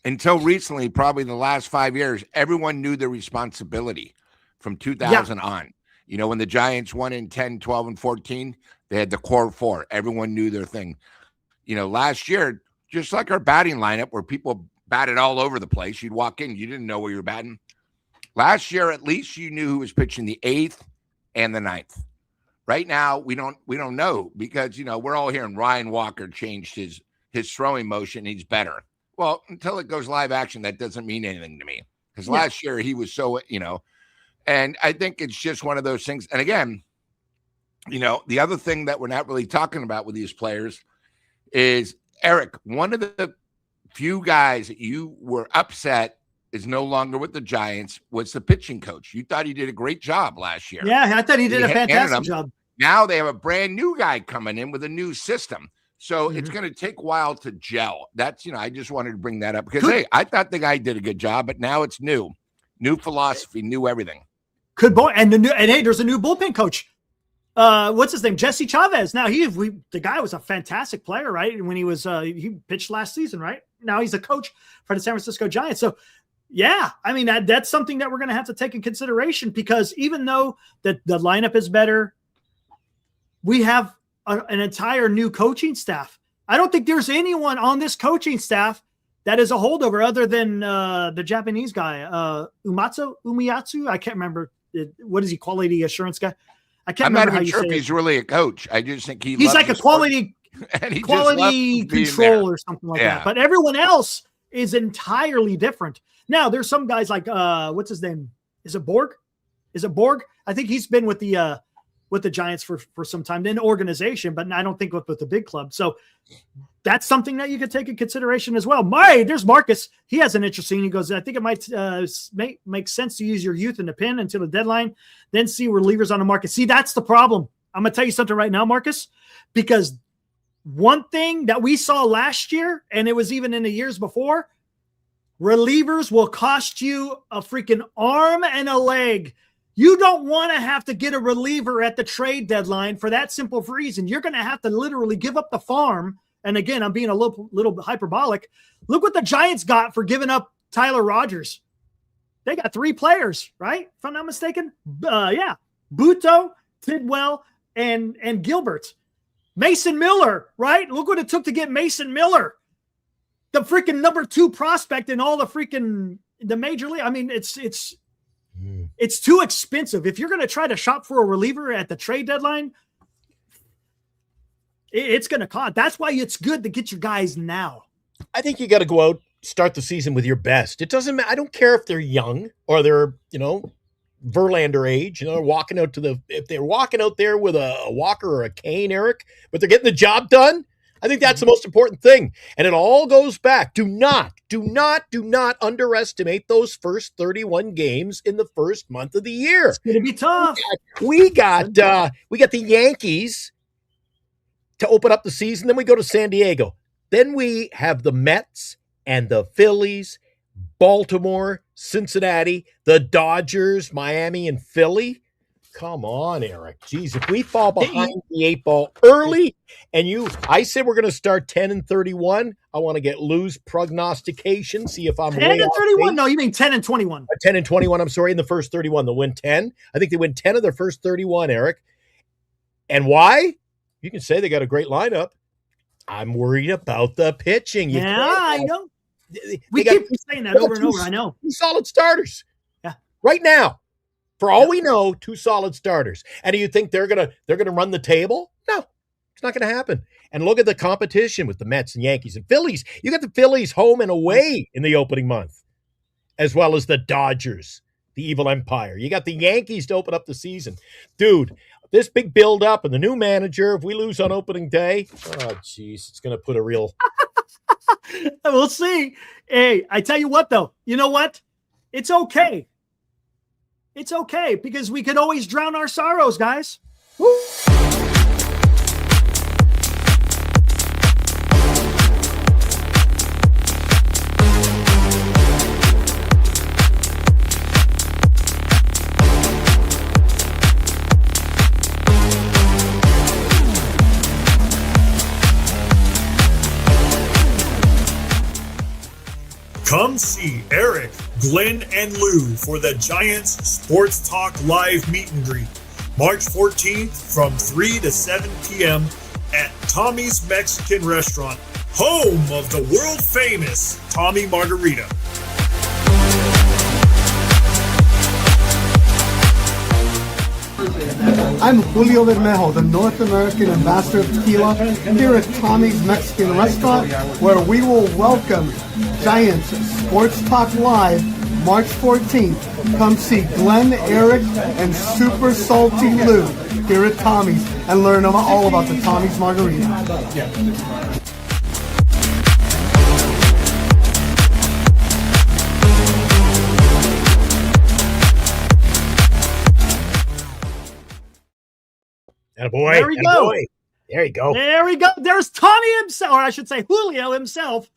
Until recently, probably the last 5 years, everyone knew their responsibility from 2000 on. When the Giants won in 10, 12, and 14, they had the core 4. Everyone knew their thing. Last year, just like our batting lineup where people batted all over the place, you'd walk in, you didn't know where you were batting. Last year, at least you knew who was pitching the 8th and the 9th. Right now, we don't know because, we're all hearing Ryan Walker changed his throwing motion. He's better. Well, until it goes live action, that doesn't mean anything to me. Because Yeah. last year he was so, and I think it's just one of those things. And again, the other thing that we're not really talking about with these players is, Eric, one of the few guys that you were upset is no longer with the Giants was the pitching coach. You thought he did a great job last year. Yeah, I thought he did a handed fantastic him. job. Now they have a brand new guy coming in with a new system. So it's going to take a while to gel. That's, I just wanted to bring that up because, hey, I thought the guy did a good job, but now it's new philosophy, new everything. Good boy. And hey, there's a new bullpen coach. What's his name? Jesse Chavez. Now the guy was a fantastic player, right? When he was, he pitched last season, right? Now he's a coach for the San Francisco Giants. So yeah, I mean, that's something that we're going to have to take in consideration because even though the lineup is better, we have an entire new coaching staff. I don't think there's anyone on this coaching staff that is a holdover other than the Japanese guy, Umiyatsu. I can't remember. What is he? Quality assurance guy? I can't remember how you say it. I'm not even sure if he's really a coach. I just think he's like a quality control or something like that. But everyone else is entirely different. Now there's some guys like what's his name? Is it Borg? I think he's been with the Giants for some time in the organization, but I don't think with the big club. So that's something that you could take in consideration as well. There's Marcus. He has an interesting. He goes, I think it might make sense to use your youth in the pen until the deadline, then see relievers on the market. See, that's the problem. I'm going to tell you something right now, Marcus, because one thing that we saw last year, and it was even in the years before, relievers will cost you a freaking arm and a leg. You don't want to have to get a reliever at the trade deadline for that simple reason. You're going to have to literally give up the farm. And again, I'm being a little hyperbolic. Look what the Giants got for giving up Tyler Rogers. They got 3 players, right? If I'm not mistaken. Yeah. Buto, Tidwell, and Gilbert. Mason Miller, right? Look what it took to get Mason Miller. The freaking number 2 prospect in all the major league. I mean, it's too expensive. If you're going to try to shop for a reliever at the trade deadline, it's going to cost. That's why it's good to get your guys now. I think you got to go out, start the season with your best. It doesn't matter. I don't care if they're young or they're, Verlander age, walking out if they're walking out there with a walker or a cane, Eric, but they're getting the job done. I think that's the most important thing. And it all goes back. Do not underestimate those first 31 games in the first month of the year. It's going to be tough. We got the Yankees to open up the season. Then we go to San Diego. Then we have the Mets and the Phillies, Baltimore, Cincinnati, the Dodgers, Miami, and Philly. Come on, Eric. Jeez, if we fall behind the 8 ball early and I said we're going to start 10-31, I want to get Lou's prognostication, see if I'm 10-31? No, you mean 10-21. 10-21, I'm sorry, in the first 31. They'll win 10. I think they win 10 of their first 31, Eric. And why? You can say they got a great lineup. I'm worried about the pitching. I know. We keep saying that over and over. I know. 2 solid starters. Yeah. Right now. For all we know, 2 solid starters. And do you think they're gonna run the table? No, it's not gonna happen. And look at the competition with the Mets and Yankees and Phillies. You got the Phillies home and away in the opening month, as well as the Dodgers, the evil empire. You got the Yankees to open up the season. Dude, this big build up and the new manager, if we lose on opening day, oh geez, it's gonna put a real We'll see. Hey, I tell you what though, you know what? It's okay. It's okay because we could always drown our sorrows, guys. Woo. Come see Eric, Glenn, and Lou for the Giants Sports Talk Live Meet and Greet, March 14th from 3 to 7 p.m. at Tommy's Mexican Restaurant, home of the world-famous Tommy Margarita. I'm Julio Bermejo, the North American Ambassador of Tequila, here at Tommy's Mexican Restaurant, where we will welcome Giants Sports Talk Live March 14th. Come see Glenn, Eric, and Super Salty Lou here at Tommy's and learn all about the Tommy's Margarita. Attaboy, There we go. attaboy. There you go. There we go. There's Tommy himself, or I should say Julio himself,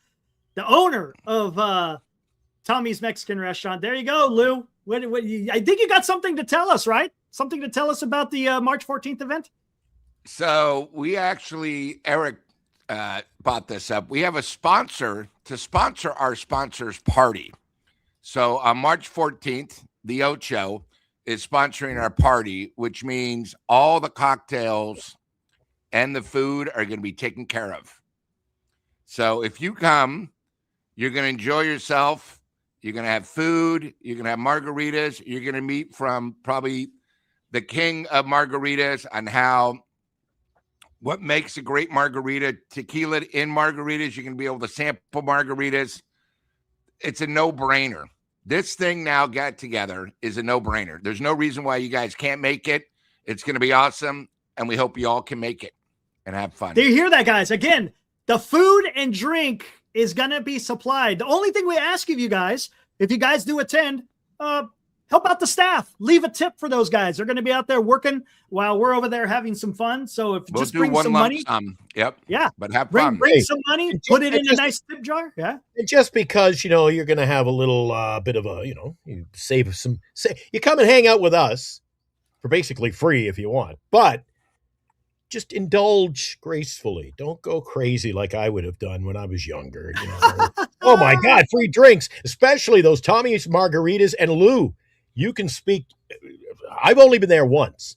the owner of Tommy's Mexican Restaurant. There you go, Lou. I think you got something to tell us, right? Something to tell us about the March 14th event? So we actually, Eric bought this up. We have a sponsor to sponsor our sponsors party. So on March 14th, the Ocho is sponsoring our party, which means all the cocktails and the food are going to be taken care of. So if you come, you're going to enjoy yourself. You're going to have food. You're going to have margaritas. You're going to meet from probably the king of margaritas on what makes a great margarita, tequila in margaritas. You're going to be able to sample margaritas. It's a no-brainer. This thing now got together is a no-brainer. There's no reason why you guys can't make it. It's going to be awesome, and we hope you all can make it and have fun. Do you hear that, guys? Again, the food and drink is going to be supplied. The only thing we ask of you guys, if you guys do attend, help out the staff. Leave a tip for those guys. They're going to be out there working while we're over there having some fun. So if We'll just do bring one some lump money. sum. Yep. Yeah. But have fun. Bring some money, put it in a just- nice tip jar. Yeah. And just because, you're going to have a little bit of a, you save some, you come and hang out with us for basically free if you want, but just indulge gracefully. Don't go crazy like I would have done when I was younger. Oh my God, free drinks, especially those Tommy's margaritas. And Lou, you can speak. I've only been there once.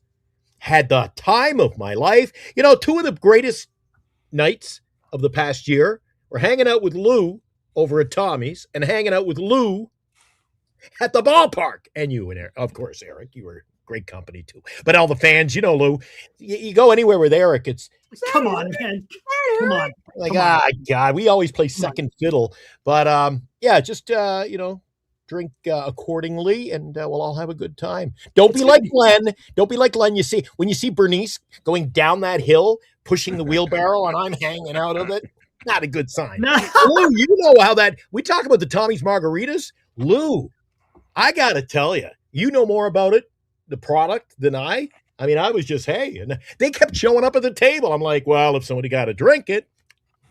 Had the time of my life. Two of the greatest nights of the past year were hanging out with Lou over at Tommy's and hanging out with Lou at the ballpark. And you and Eric, of course, Eric, you were great company too. But all the fans, Lou, you go anywhere with Eric, it's Come on, man. Come on. like, Come on. God, we always play second fiddle. But just drink accordingly, and we'll all have a good time. Don't be like Glenn. Don't be like Glenn. When you see Bernice going down that hill, pushing the wheelbarrow, and I'm hanging out of it, not a good sign. No. Lou, you know how that we talk about the Tommy's margaritas. Lou, I gotta tell you, you know more about it, the product, than I. I mean, I was just, hey, and they kept showing up at the table. I'm like, well, if somebody got to drink it,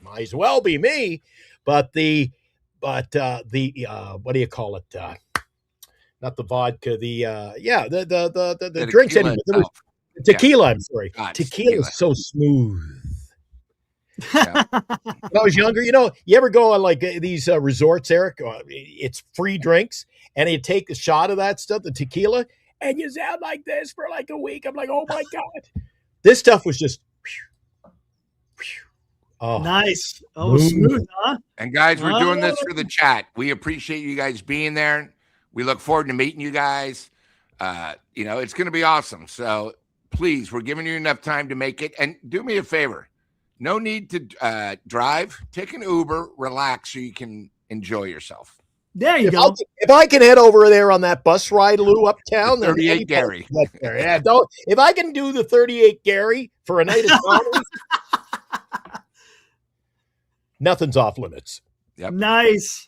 might as well be me. But the what do you call it? Not the vodka, the drinks tequila anyway. There was itself. tequila, I'm sorry. God, Tequila is so smooth. Yeah. When I was younger, you ever go on like these resorts, Eric? It's free drinks, and you take a shot of that stuff, the tequila, and you sound like this for like a week. I'm like, oh my God. This stuff was just, oh, Nice. Oh, smooth, huh? And guys, we're doing this for the chat. We appreciate you guys being there. We look forward to meeting you guys. It's going to be awesome. So please, we're giving you enough time to make it. And do me a favor. No need to drive. Take an Uber, relax so you can enjoy yourself. There you go. If I can head over there on that bus ride, Lou, uptown, The 38 Gary. Yeah, if I can do the 38 Gary for a night of comedy, nothing's off limits. Yep. Nice.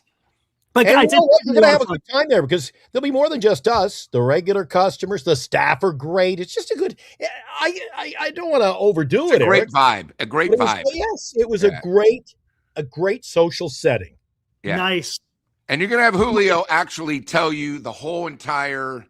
But And guys, we're going to have a good time there because there'll be more than just us. The regular customers, the staff are great. It's just a good. I don't want to overdo it. A great Eric. vibe. A great It was- vibe. Yes, it was Yeah. a great social setting. Yeah. nice. And you're going to have Julio actually tell you the whole entire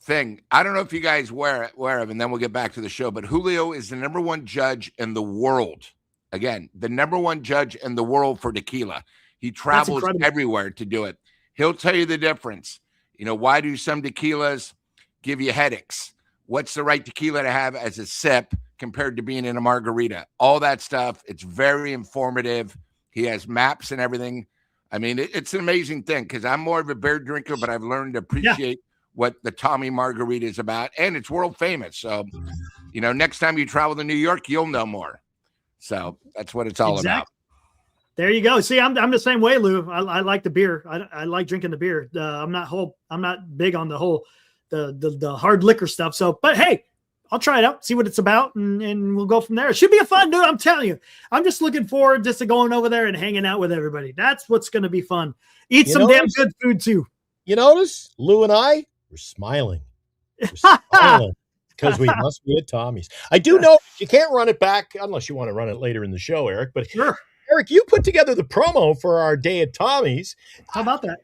thing. I don't know if you guys were aware of, and then we'll get back to the show, but Julio is the number one judge in the world. Again, the number one judge in the world for tequila. He travels incredible. everywhere to do it. He'll tell you the difference. Why do some tequilas give you headaches? What's the right tequila to have as a sip compared to being in a margarita? All that stuff. It's very informative. He has maps and everything. I mean, it's an amazing thing because I'm more of a beer drinker, but I've learned to appreciate what the Tommy Margarita is about, and it's world famous. So, next time you travel to New York, you'll know more. So that's what it's all about. There you go. See, I'm the same way, Lou. I like the beer. I like drinking the beer. I'm not big on the whole the hard liquor stuff. So, but hey, I'll try it out, see what it's about, and we'll go from there. It should be a fun, dude. I'm telling you. I'm just looking forward just to going over there and hanging out with everybody. That's what's going to be fun. Eat some damn good food too. You notice Lou and I were smiling. We're smiling because we must be at Tommy's. I do know you can't run it back unless you want to run it later in the show, Eric. But sure. Eric, you put together the promo for our day at Tommy's. How about that?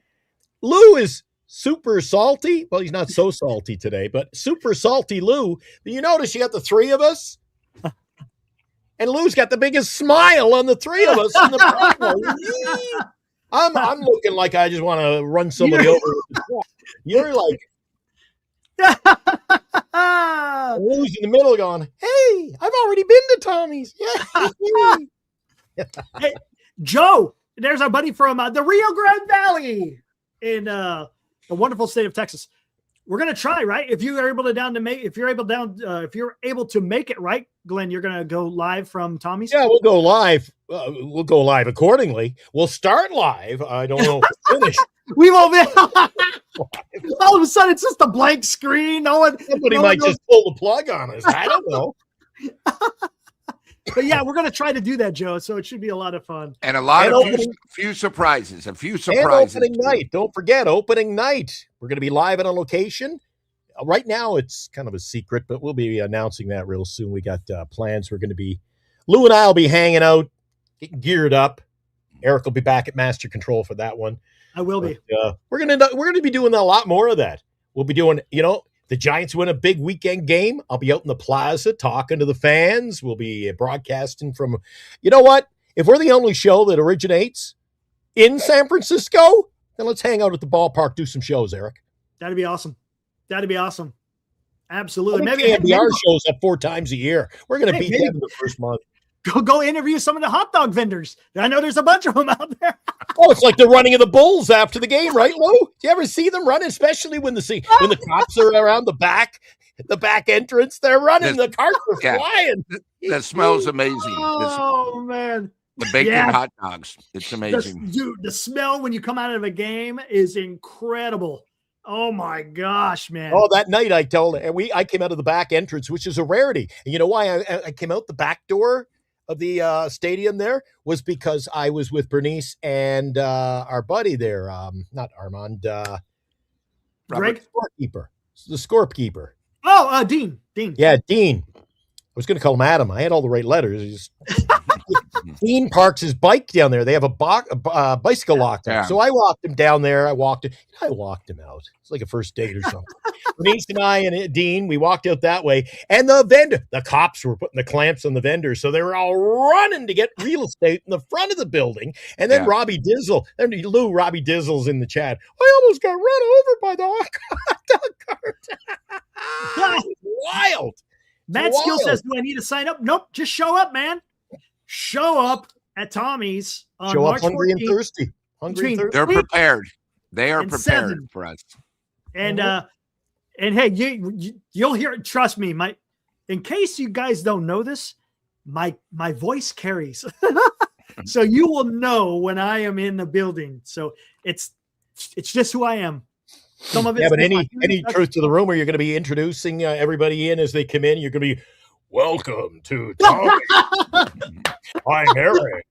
Lou is super salty. Well, he's not so salty today, but super salty Lou. You notice you got the three of us? And Lou's got the biggest smile on the three of us in the promo. I'm looking like I just want to run somebody over. You're like, Lou's in the middle going, hey, I've already been to Tommy's. Yeah. Hey, Joe, there's our buddy from the Rio Grande Valley in the wonderful state of Texas. We're gonna try, right? If you're able to make it, right, Glenn, you're gonna go live from Tommy's. Yeah, we'll go live. We'll go live accordingly. We'll start live. I don't know if we'll finish. We won't be. All of a sudden, it's just a blank screen. Somebody might just pull the plug on us. I don't know. But yeah, we're going to try to do that, Joe. So it should be a lot of fun. And a few surprises. And opening night. Don't forget, opening night. We're going to be live at a location. Right now, it's kind of a secret, but we'll be announcing that real soon. We got plans. Lou and I will be hanging out, getting geared up. Eric will be back at Master Control for that one. I will be. We're gonna be doing a lot more of that. We'll be doing, the Giants win a big weekend game. I'll be out in the plaza talking to the fans. We'll be broadcasting from, you know what? If we're the only show that originates in San Francisco, then let's hang out at the ballpark, do some shows, Eric. That'd be awesome. Absolutely. Maybe KBR shows up 4 times a year. We're going to beat them the first month. Go interview some of the hot dog vendors. I know there's a bunch of them out there. Oh, it's like the running of the bulls after the game, right, Lou? Do you ever see them running, especially when the cops are around the back entrance? They're running. The carts are flying. That smells amazing. Oh, man. The bacon hot dogs. It's amazing. The smell when you come out of a game is incredible. Oh, my gosh, man. Oh, that night I came out of the back entrance, which is a rarity. And you know why I came out the back door of the stadium there was because I was with Bernice and our buddy there, not Armand, Greg? The scorekeeper. Oh, Dean. Yeah, Dean. I was going to call him Adam. I had all the right letters. Dean parks his bike down there. They have a bicycle locked up. Yeah. So I walked him down there. I walked him out. It's like a first date or something. Bernice and I and Dean, we walked out that way. And the cops were putting the clamps on the vendors. So they were all running to get real estate in the front of the building. And then Robbie Dizzle, Robbie Dizzle's in the chat. I almost got run over by the hot dog cart. Wild. Matt Skill says, do I need to sign up? Nope. Just show up, man. Show up at Tommy's on March 14th. Hungry and thirsty. They're prepared. They are prepared for us. And hey, you'll hear it. Trust me, in case you guys don't know this, my voice carries. So you will know when I am in the building. So it's just who I am. Some of it. But any truth to the rumor, you're going to be introducing everybody in as they come in. You're going to be, welcome to Tommy. I'm Eric.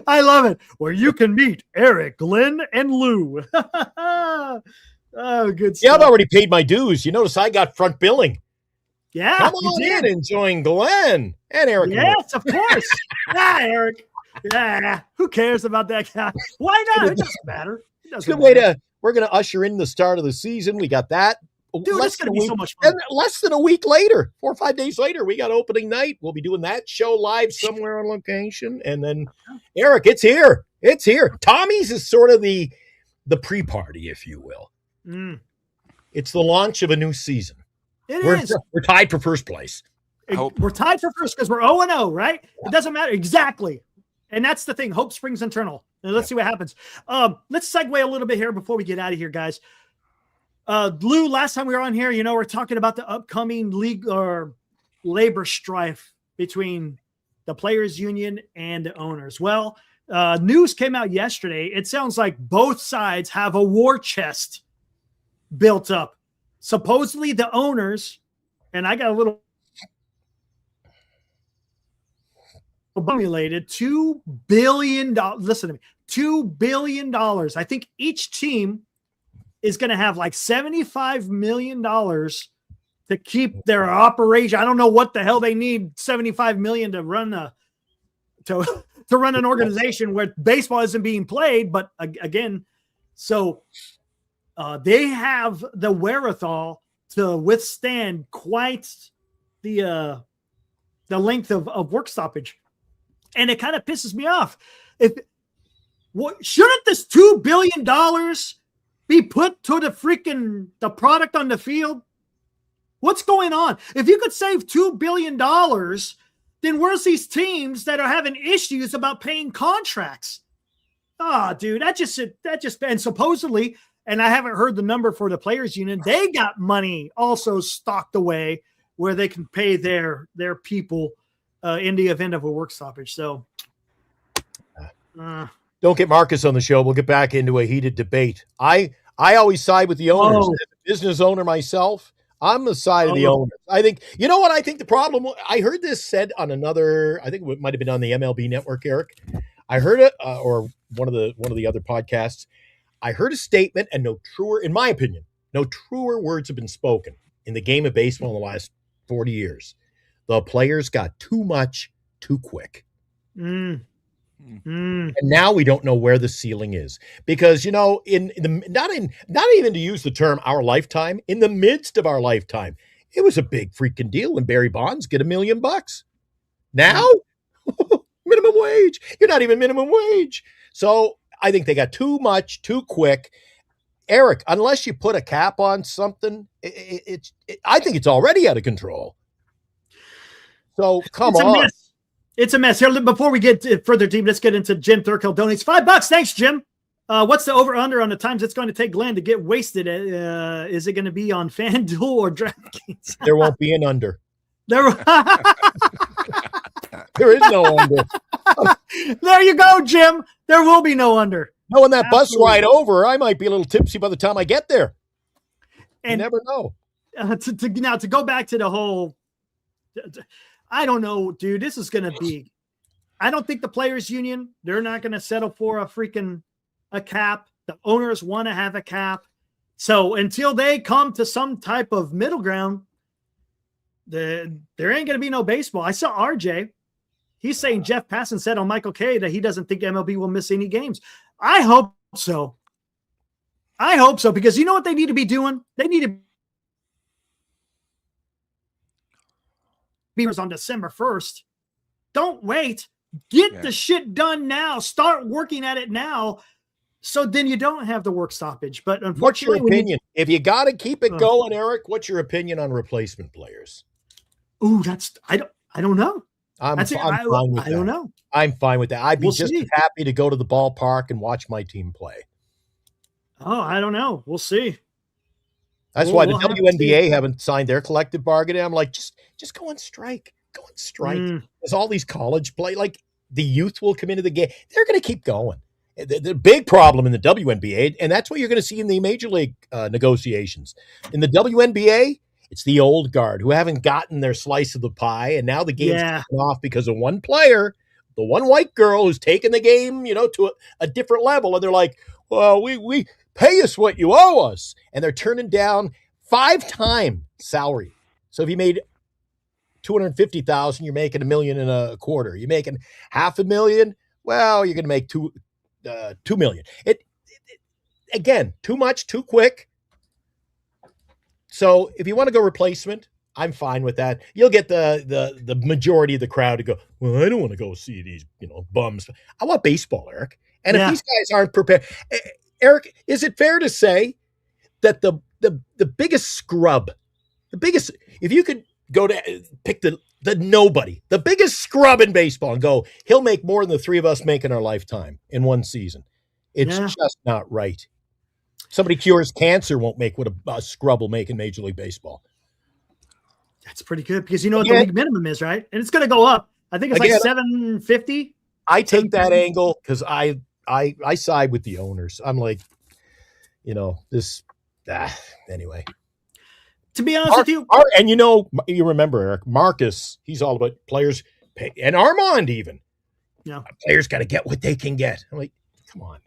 I love it. Where you can meet Eric, Glenn, and Lou. Oh, good stuff. Yeah, I've already paid my dues. You notice I got front billing. Yeah, come on in, enjoying Glenn and Eric. Yes, of course. Yeah, Eric. Yeah, who cares about that guy? Why not? It doesn't matter. It's a good way to. We're going to usher in the start of the season. We got that. Dude, it's going to be so much fun. And less than a week later, 4 or 5 days later, we got opening night. We'll be doing that show live somewhere on location. And then, Eric, it's here. It's here. Tommy's is sort of the pre-party, if you will. Mm. It's the launch of a new season. We're tied for first place. We're tied for first because we're 0-0, right? It doesn't matter. Exactly. And that's the thing. Hope springs eternal. And let's see what happens. Let's segue a little bit here before we get out of here, guys. Lou, last time we were on here, we're talking about the upcoming league or labor strife between the players union and the owners. Well, news came out yesterday. It sounds like both sides have a war chest built up. Supposedly the owners, and I got a little accumulated $2 billion. Listen to me, $2 billion. I think each team is going to have like $75 million to keep their operation. I don't know what the hell they need $75 million to run to run an organization where baseball isn't being played. But again, so they have the wherewithal to withstand quite the length of work stoppage. And it kind of pisses me off. Shouldn't this $2 billion be put to the product on the field? What's going on? If you could save $2 billion, then where's these teams that are having issues about paying contracts? Dude, that just, and supposedly, and I haven't heard the number for the players union, they got money also stocked away where they can pay their people in the event of a work stoppage. So, don't get Marcus on the show. We'll get back into a heated debate. I always side with the owners. As a business owner myself, I'm the side of the owners. I think, you know what? I think the problem, I heard this said on another, I think it might have been on the MLB network, Eric. I heard it, or one of the other podcasts. I heard a statement, and in my opinion, no truer words have been spoken in the game of baseball in the last 40 years. The players got too much too quick. And now we don't know where the ceiling is, because not even to use the term our lifetime, in the midst of our lifetime, it was a big freaking deal when Barry Bonds get $1 million. Now, minimum wage. You're not even minimum wage. So I think they got too much too quick. Eric, unless you put a cap on something, I think it's already out of control. So come on. Mess. It's a mess. Here, before we get further deep, let's get into Jim Thurkill donates $5. Thanks, Jim. What's the over-under on the times it's going to take Glenn to get wasted? Is it going to be on FanDuel or DraftKings? There won't be an under. There is no under. There you go, Jim. There will be no under. No, on that bus ride over, I might be a little tipsy by the time I get there. And you never know. To go back to the whole, I don't know, dude. This is going to be. I don't think the players' union, they're not going to settle for a cap. The owners want to have a cap. So until they come to some type of middle ground, there ain't going to be no baseball. I saw RJ. He's saying Jeff Passan said on Michael K that he doesn't think MLB will miss any games. I hope so. Because you know what they need to be doing? They need to be on December 1st. Don't wait. Get the shit done now. Start working at it now. So then you don't have the work stoppage. But unfortunately, what's your opinion? If you got to keep it going, Eric, what's your opinion on replacement players? Ooh, I don't know. I'm fine with that. I don't know. I'm fine with that. I'd be happy to go to the ballpark and watch my team play. Oh, I don't know. We'll see. That's why the WNBA haven't signed their collective bargaining. I'm like, just go on strike. Go on strike. There's all these college play. Like, the youth will come into the game. They're going to keep going. The big problem in the WNBA, and that's what you're going to see in the major league negotiations. In the WNBA, it's the old guard who haven't gotten their slice of the pie, and now the game's kicking off because of one player, the one white girl who's taken the game, to a different level, and they're like, well, we pay us what you owe us, and they're turning down 5-time salary. So if you made $250,000, you're making $1.25 million. You're making $500,000. Well, you're going to make $2 million. Again, too much, too quick. So if you want to go replacement, I'm fine with that. You'll get the majority of the crowd to go, well, I don't want to go see these, bums. I want baseball, Eric. And if these guys aren't prepared, Eric, is it fair to say that the biggest scrub, if you could go to pick the the nobody, the biggest scrub in baseball, and go, he'll make more than the three of us make in our lifetime in one season. It's just not right. Somebody cures cancer won't make what a scrub will make in Major League Baseball. That's pretty good because you know what the league minimum is, right? And it's going to go up. I think it's like $750. I take that angle because I side with the owners. I'm like, anyway. To be honest with you. And you remember, Eric, Marcus, he's all about players pay, and Armand even. Yeah. Players got to get what they can get. I'm like, come on.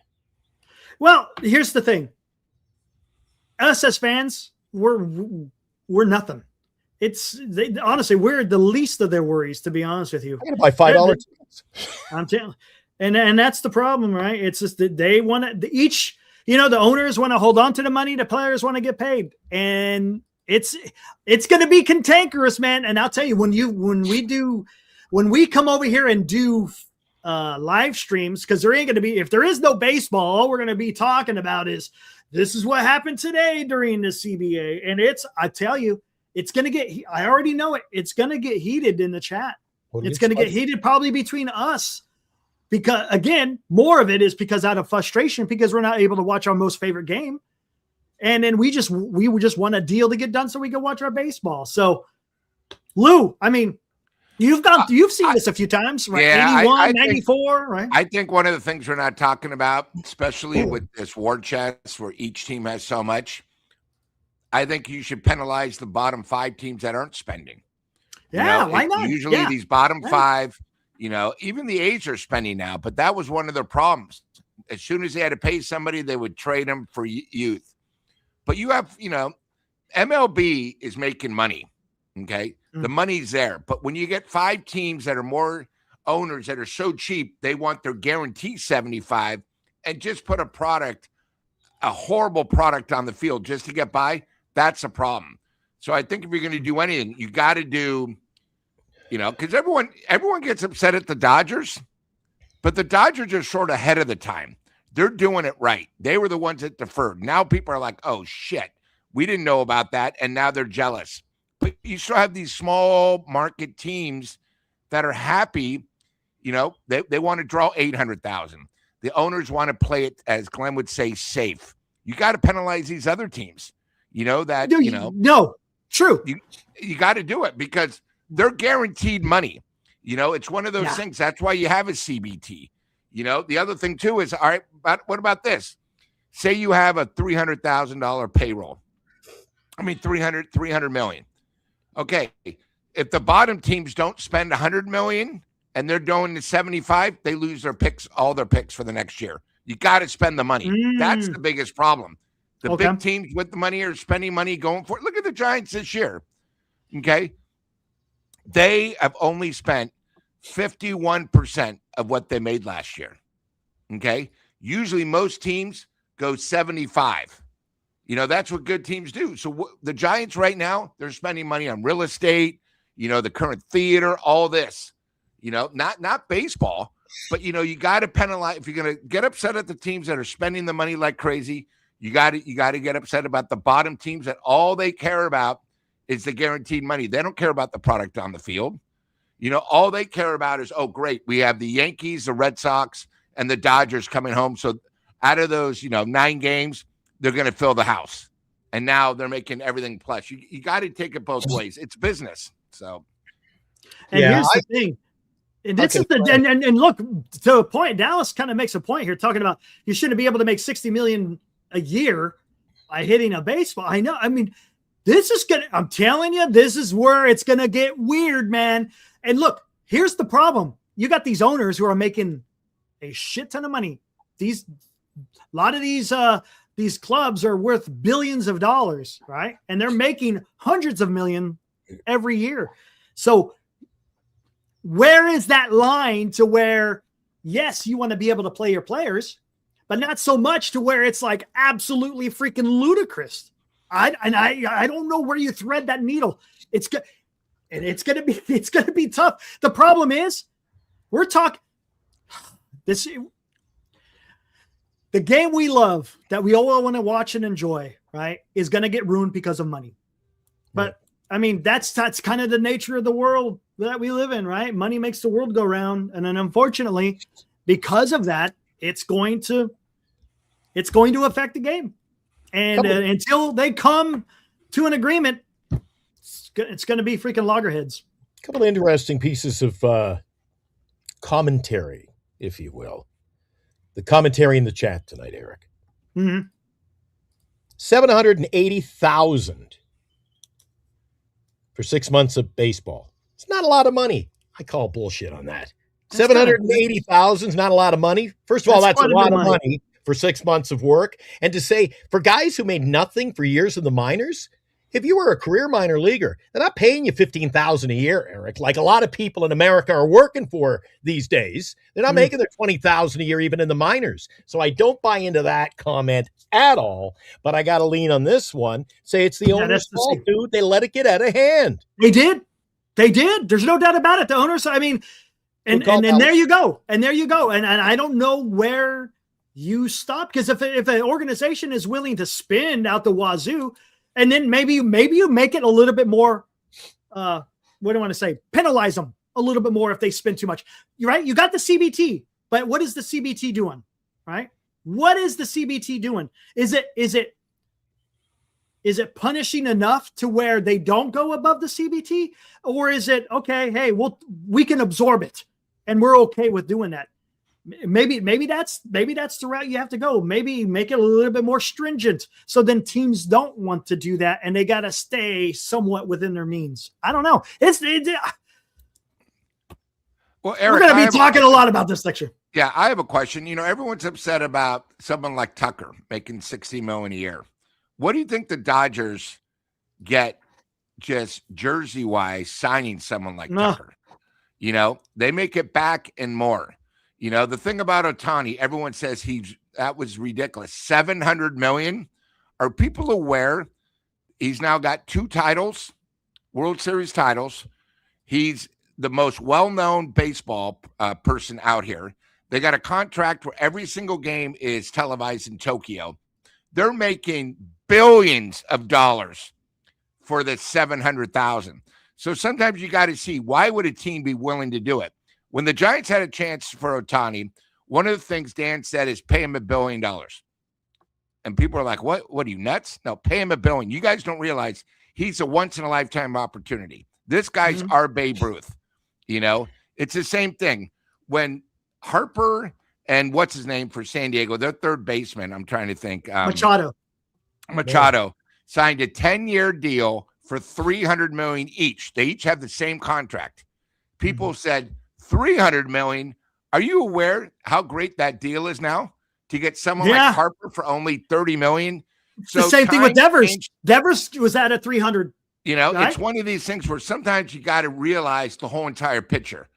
Well, here's the thing. Us as fans, we're nothing. Honestly, we're the least of their worries, to be honest with you. I'm going to buy $5 tickets. I'm telling you. And that's the problem, right? It's just that they want to the owners want to hold on to the money, the players want to get paid. And it's going to be cantankerous, man. And I'll tell you, when we come over here and do live streams, because there ain't going to be, if there is no baseball, all we're going to be talking about is this is what happened today during the CBA. And I tell you, it's going to get, I already know it. It's going to get heated in the chat. It's going to get heated probably between us because, again, more of it is because out of frustration because we're not able to watch our most favorite game. And then we just want a deal to get done so we can watch our baseball. So, Lou, I mean, you've seen this a few times, right? Yeah, 81, 94, right? I think one of the things we're not talking about, especially with this war chest where each team has so much, I think you should penalize the bottom 5 teams that aren't spending. Yeah, why not? Usually these bottom 5, even the A's are spending now, but that was one of their problems. As soon as they had to pay somebody, they would trade them for youth. But you have, MLB is making money, okay? The money's there. But when you get 5 teams that are more owners that are so cheap, they want their guarantee 75 and just put a horrible product on the field just to get by, that's a problem. So I think if you're going to do anything, you got to do, because everyone gets upset at the Dodgers, but the Dodgers are sort of ahead of the time. They're doing it right. They were the ones that deferred. Now people are like, oh, shit, we didn't know about that, and now they're jealous. But you still have these small market teams that are happy. They want to draw 800,000. The owners want to play it, as Glenn would say, safe. You got to penalize these other teams. No, true. You got to do it because they're guaranteed money. It's one of those things. That's why you have a CBT. The other thing too is, all right, but what about this? Say you have a $300,000 payroll. I mean, 300 million. Okay. If the bottom teams don't spend 100 million and they're going to 75, they lose all their picks for the next year. You got to spend the money. That's the biggest problem. The big teams with the money are spending money going for it. Look at the Giants this year. Okay. They have only spent 51% of what they made last year. Okay. Usually most teams go 75. That's what good teams do. So the Giants right now, they're spending money on real estate, the current theater, all this, not baseball, but you got to penalize. If you're going to get upset at the teams that are spending the money like crazy, you got to get upset about the bottom teams that all they care about is the guaranteed money. They don't care about the product on the field. All they care about is, oh, great, we have the Yankees, the Red Sox, and the Dodgers coming home. So out of those, 9 games, they're going to fill the house. And now they're making everything plus. You got to take it both ways. It's business. So, and here's the thing. And this is and look, to a point, Dallas kind of makes a point here talking about you shouldn't be able to make $60 million a year by hitting a baseball. I know. I mean, I'm telling you, this is where it's going to get weird, man. And look, here's the problem. You got these owners who are making a shit ton of money. A lot of these clubs are worth billions of dollars, right? And they're making hundreds of million every year. So where is that line to where, yes, you want to be able to play your players, but not so much to where it's like absolutely freaking ludicrous. I don't know where you thread that needle. It's gonna be tough. The problem is we're talking the game we love that we all want to watch and enjoy, right, is going to get ruined because of money. But I mean, that's kind of the nature of the world that we live in, right? Money makes the world go round. And then unfortunately, because of that, it's going to affect the game. And until they come to an agreement, it's going to be freaking loggerheads. A couple of interesting pieces of commentary, if you will. The commentary in the chat tonight, Eric. Mm-hmm. 780,000 for 6 months of baseball. It's not a lot of money. I call bullshit on that. 780,000 is not a lot of money. First of all, that's a lot of money for 6 months of work. And to say, for guys who made nothing for years in the minors, if you were a career minor leaguer, they're not paying you $15,000 a year, Eric, like a lot of people in America are working for these days. They're not making their $20,000 a year even in the minors. So I don't buy into that comment at all. But I got to lean on this one. Say it's the owner's fault, dude. They let it get out of hand. They did. There's no doubt about it. The owners, I mean, and there you go. And there you go. And I don't know where you stop, because if an organization is willing to spend out the wazoo, and then maybe you make it a little bit more, what do I want to say? Penalize them a little bit more if they spend too much. You're right. You got the CBT, but what is the CBT doing? Right? What is the CBT doing? Is it punishing enough to where they don't go above the CBT, or is it okay? Hey, we can absorb it, and we're okay with doing that. Maybe that's the route you have to go. Maybe make it a little bit more stringent, so then teams don't want to do that, and they got to stay somewhat within their means. I don't know. Well, Eric, we're going to be talking a lot about this next year. Yeah, I have a question. Everyone's upset about someone like Tucker making $60 million a year. What do you think the Dodgers get just jersey-wise signing someone like Tucker? They make it back and more. The thing about Ohtani, everyone says that was ridiculous. $700 million. Are people aware he's now got 2 titles, World Series titles? He's the most well-known baseball person out here. They got a contract where every single game is televised in Tokyo. They're making billions of dollars for the $700,000. So sometimes you got to see, why would a team be willing to do it? When the Giants had a chance for Ohtani, one of the things Dan said is pay him $1 billion. And people are like, what are you, nuts? No, pay him $1 billion. You guys don't realize he's a once-in-a-lifetime opportunity. This guy's our Babe Ruth. It's the same thing. When Harper and what's his name for San Diego, their third baseman, I'm trying to think. Machado signed a 10-year deal for $300 million each. They each have the same contract. People said, $300 million. Are you aware how great that deal is now to get someone like Harper for only $30 million? So the same thing with Devers. Devers was at a 300. It's one of these things where sometimes you got to realize the whole entire picture.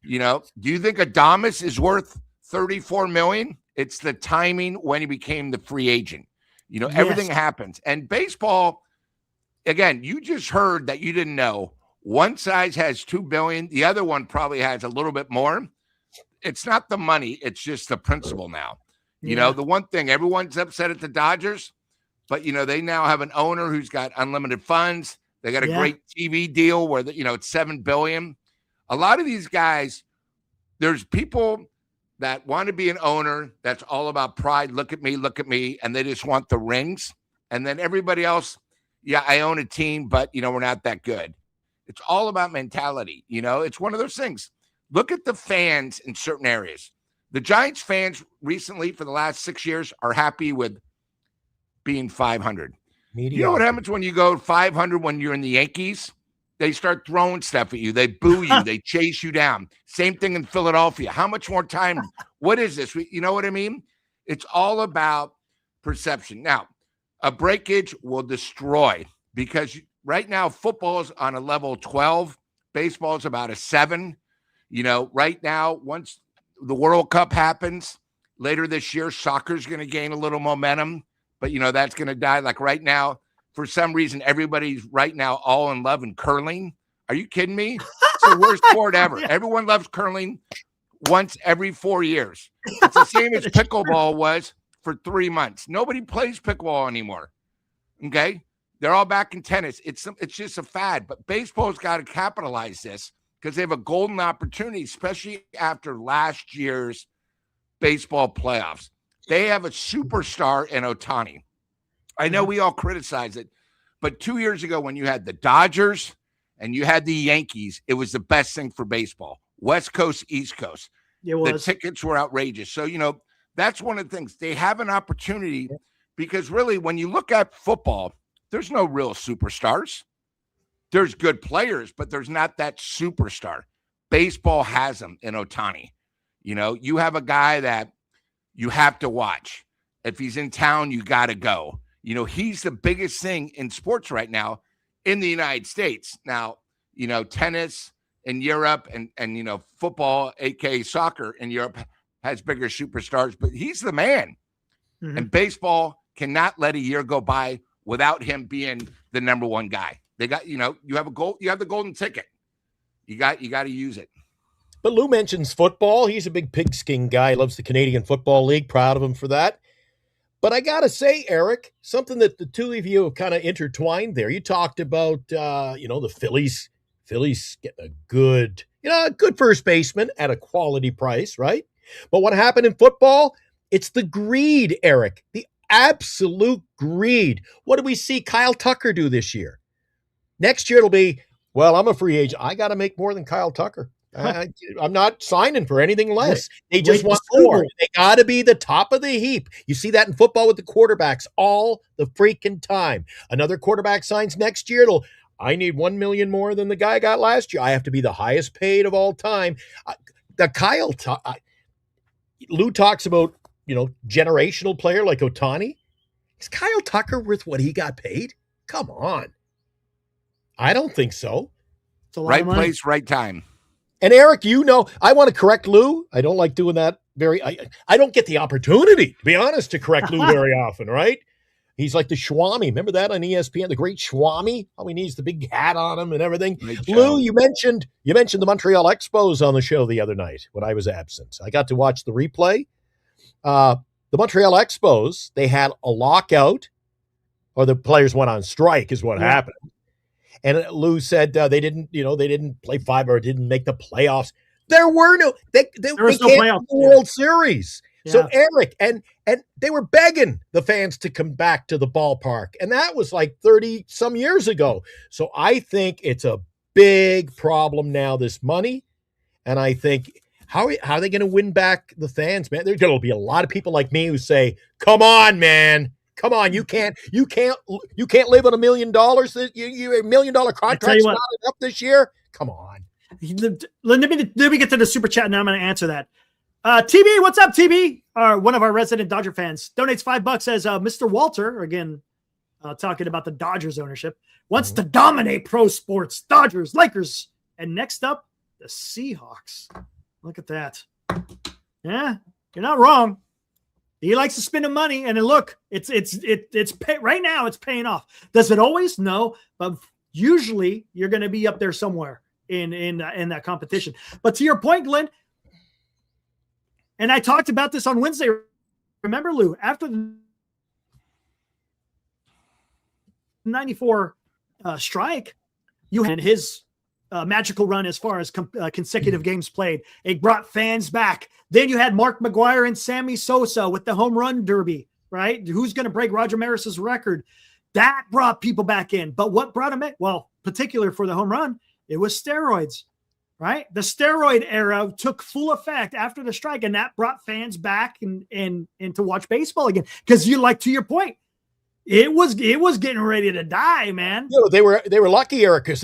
Do you think Adames is worth $34 million? It's the timing when he became the free agent. Everything happens. And baseball, again, you just heard that you didn't know. One side has $2 billion. The other one probably has a little bit more. It's not the money. It's just the principle now. The one thing, everyone's upset at the Dodgers, but, they now have an owner who's got unlimited funds. They got a great TV deal where, it's $7 billion. A lot of these guys, there's people that want to be an owner that's all about pride. Look at me. And they just want the rings. And then everybody else, I own a team, but, we're not that good. It's all about mentality. It's one of those things. Look at the fans in certain areas. The Giants fans recently for the last 6 years are happy with being 500. Mediocre. You know what happens when you go 500 when you're in the Yankees? They start throwing stuff at you. They boo you. They chase you down. Same thing in Philadelphia. How much more time? What is this? You know what I mean? It's all about perception. Now, a breakage will destroy, because right now, football is on a level 12. Baseball is about a 7. Right now, once the World Cup happens later this year, soccer is going to gain a little momentum, but, that's going to die. Like right now, for some reason, everybody's right now all in love in curling. Are you kidding me? It's the worst sport ever. Everyone loves curling once every 4 years. It's the same as pickleball was for 3 months. Nobody plays pickleball anymore. Okay? They're all back in tennis. It's just a fad. But baseball's got to capitalize this because they have a golden opportunity, especially after last year's baseball playoffs. They have a superstar in Ohtani. I know we all criticize it, but 2 years ago when you had the Dodgers and you had the Yankees, it was the best thing for baseball. West Coast, East Coast. It was. The tickets were outrageous. So, that's one of the things. They have an opportunity because really when you look at football, there's no real superstars. There's good players, but there's not that superstar. Baseball has them in Ohtani. You have a guy that you have to watch. If he's in town, you got to go. He's the biggest thing in sports right now in the United States. Now, tennis in Europe and football, aka soccer in Europe, has bigger superstars, but he's the man. Mm-hmm. And baseball cannot let a year go by without him being the number one guy. They got, you have the golden ticket. You got to use it. But Lou mentions football. He's a big pigskin guy. Loves the Canadian Football League. Proud of him for that. But I got to say, Eric, something that the two of you have kind of intertwined there. You talked about, the Phillies. Phillies getting a good first baseman at a quality price, right? But what happened in football? It's the greed, Eric. The absolute greed. What do we see Kyle Tucker do this year? Next year it'll be, well, I'm a free agent. I got to make more than Kyle Tucker. I'm not signing for anything less. They just want more. They got to be the top of the heap. You see that in football with the quarterbacks all the freaking time. Another quarterback signs next year. I need $1 million more than the guy got last year. I have to be the highest paid of all time. Lou talks about, generational player like Ohtani. Is Kyle Tucker worth what he got paid? Come on. I don't think so. It's a lot right of money. Place, right time. And Eric, I want to correct Lou. I don't like doing that I don't get the opportunity, to be honest, to correct Lou very often, right? He's like the Schwami. Remember that on ESPN, the great Schwami? How he needs the big hat on him and everything. Lou, you mentioned the Montreal Expos on the show the other night when I was absent. I got to watch the replay. The Montreal Expos, they had a lockout, or the players went on strike is what happened. And Lou said they didn't play five or didn't make the playoffs. There were no playoffs. World Series. Yeah. So Eric, and they were begging the fans to come back to the ballpark. And that was like 30 some years ago. So I think it's a big problem now, this money. And I think how are they going to win back the fans, man? There's going to be a lot of people like me who say, come on, man. Come on, you can't live on $1 million. Your $1 million contract's not enough this year. Come on. Let me get to the super chat, and I'm going to answer that. TB, what's up, TB? One of our resident Dodger fans donates $5. Says Mr. Walter, again, talking about the Dodgers ownership, wants to dominate pro sports. Dodgers, Lakers, and next up, the Seahawks. Look at that. Yeah, you're not wrong. He likes to spend the money, and then look, it's right now it's paying off. Does it always? No, but usually you're going to be up there somewhere in that competition. But to your point, Glenn, and I talked about this on Wednesday. Remember, Lou, after the 94 strike, you had his magical run as far as consecutive games played. It brought fans back. Then you had Mark McGwire and Sammy Sosa with the home run derby, right? Who's going to break Roger Maris's record? That brought people back in. But what brought them in? Well, particular for the home run, it was steroids, right? The steroid era took full effect after the strike, and that brought fans back and to watch baseball again. Because to your point, it was getting ready to die, man. They were lucky, Eric, because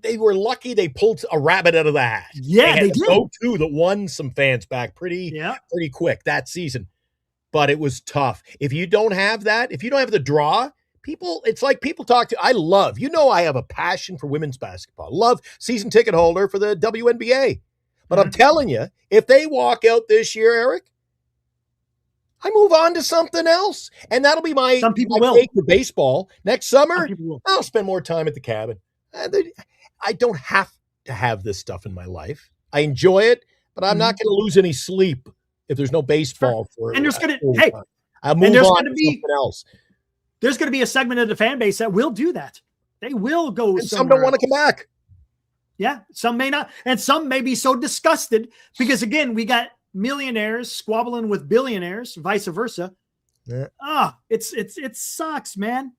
they were lucky they pulled a rabbit out of the hat. Yeah, they did. Go-to that won some fans back pretty quick that season. But it was tough. If you don't have that, if you don't have the draw, it's like people talk to, I have a passion for women's basketball. Love season ticket holder for the WNBA. But I'm telling you, if they walk out this year, Eric, I move on to something else. And that'll be my take for baseball. Next summer, I'll spend more time at the cabin. I don't have to have this stuff in my life. I enjoy it, but I'm not going to lose any sleep if there's no baseball for. And there's going to I'll move on to something else. there's going to be a segment of the fan base that will do that. They will go. And some don't want to come back. Yeah, some may not, and some may be so disgusted because again, we got millionaires squabbling with billionaires, vice versa. Yeah. It sucks, man.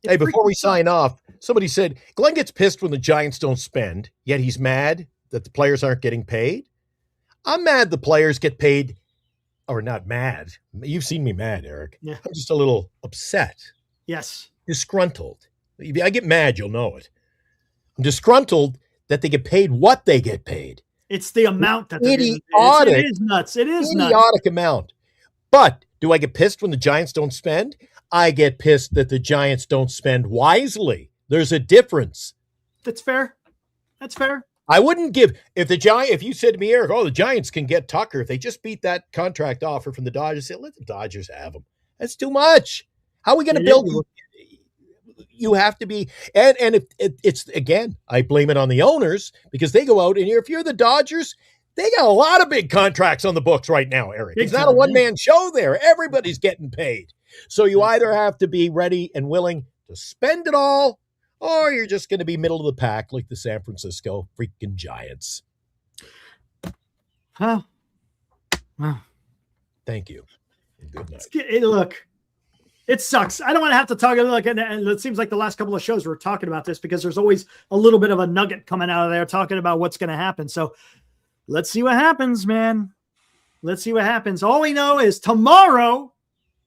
Hey, before we sign off, somebody said Glenn gets pissed when the Giants don't spend, yet he's mad that the players aren't getting paid. I'm mad the players get paid, or not mad. You've seen me mad, Eric. Yeah. I'm just a little upset. Yes. Disgruntled. If I get mad, you'll know it. I'm disgruntled that they get paid what they get paid. It's the amount that it is nuts. It is nuts. Idiotic amount. But do I get pissed when the Giants don't spend? I get pissed that the Giants don't spend wisely. There's a difference. That's fair. That's fair. I wouldn't give if you said to me, Eric, the Giants can get Tucker if they just beat that contract offer from the Dodgers. Say, let the Dodgers have him. That's too much. How are we going to build? You have to be, and if it's again, I blame it on the owners because they go out and if you're the Dodgers, they got a lot of big contracts on the books right now, Eric. It's not a one-man show there. Everybody's getting paid. So you either have to be ready and willing to spend it all, or you're just going to be middle of the pack like the San Francisco freaking Giants. Huh. Thank you. Good night. Look, it sucks. I don't want to have to talk and it seems like the last couple of shows we're talking about this because there's always a little bit of a nugget coming out of there talking about what's going to happen. So let's see what happens, man. Let's see what happens. All we know is tomorrow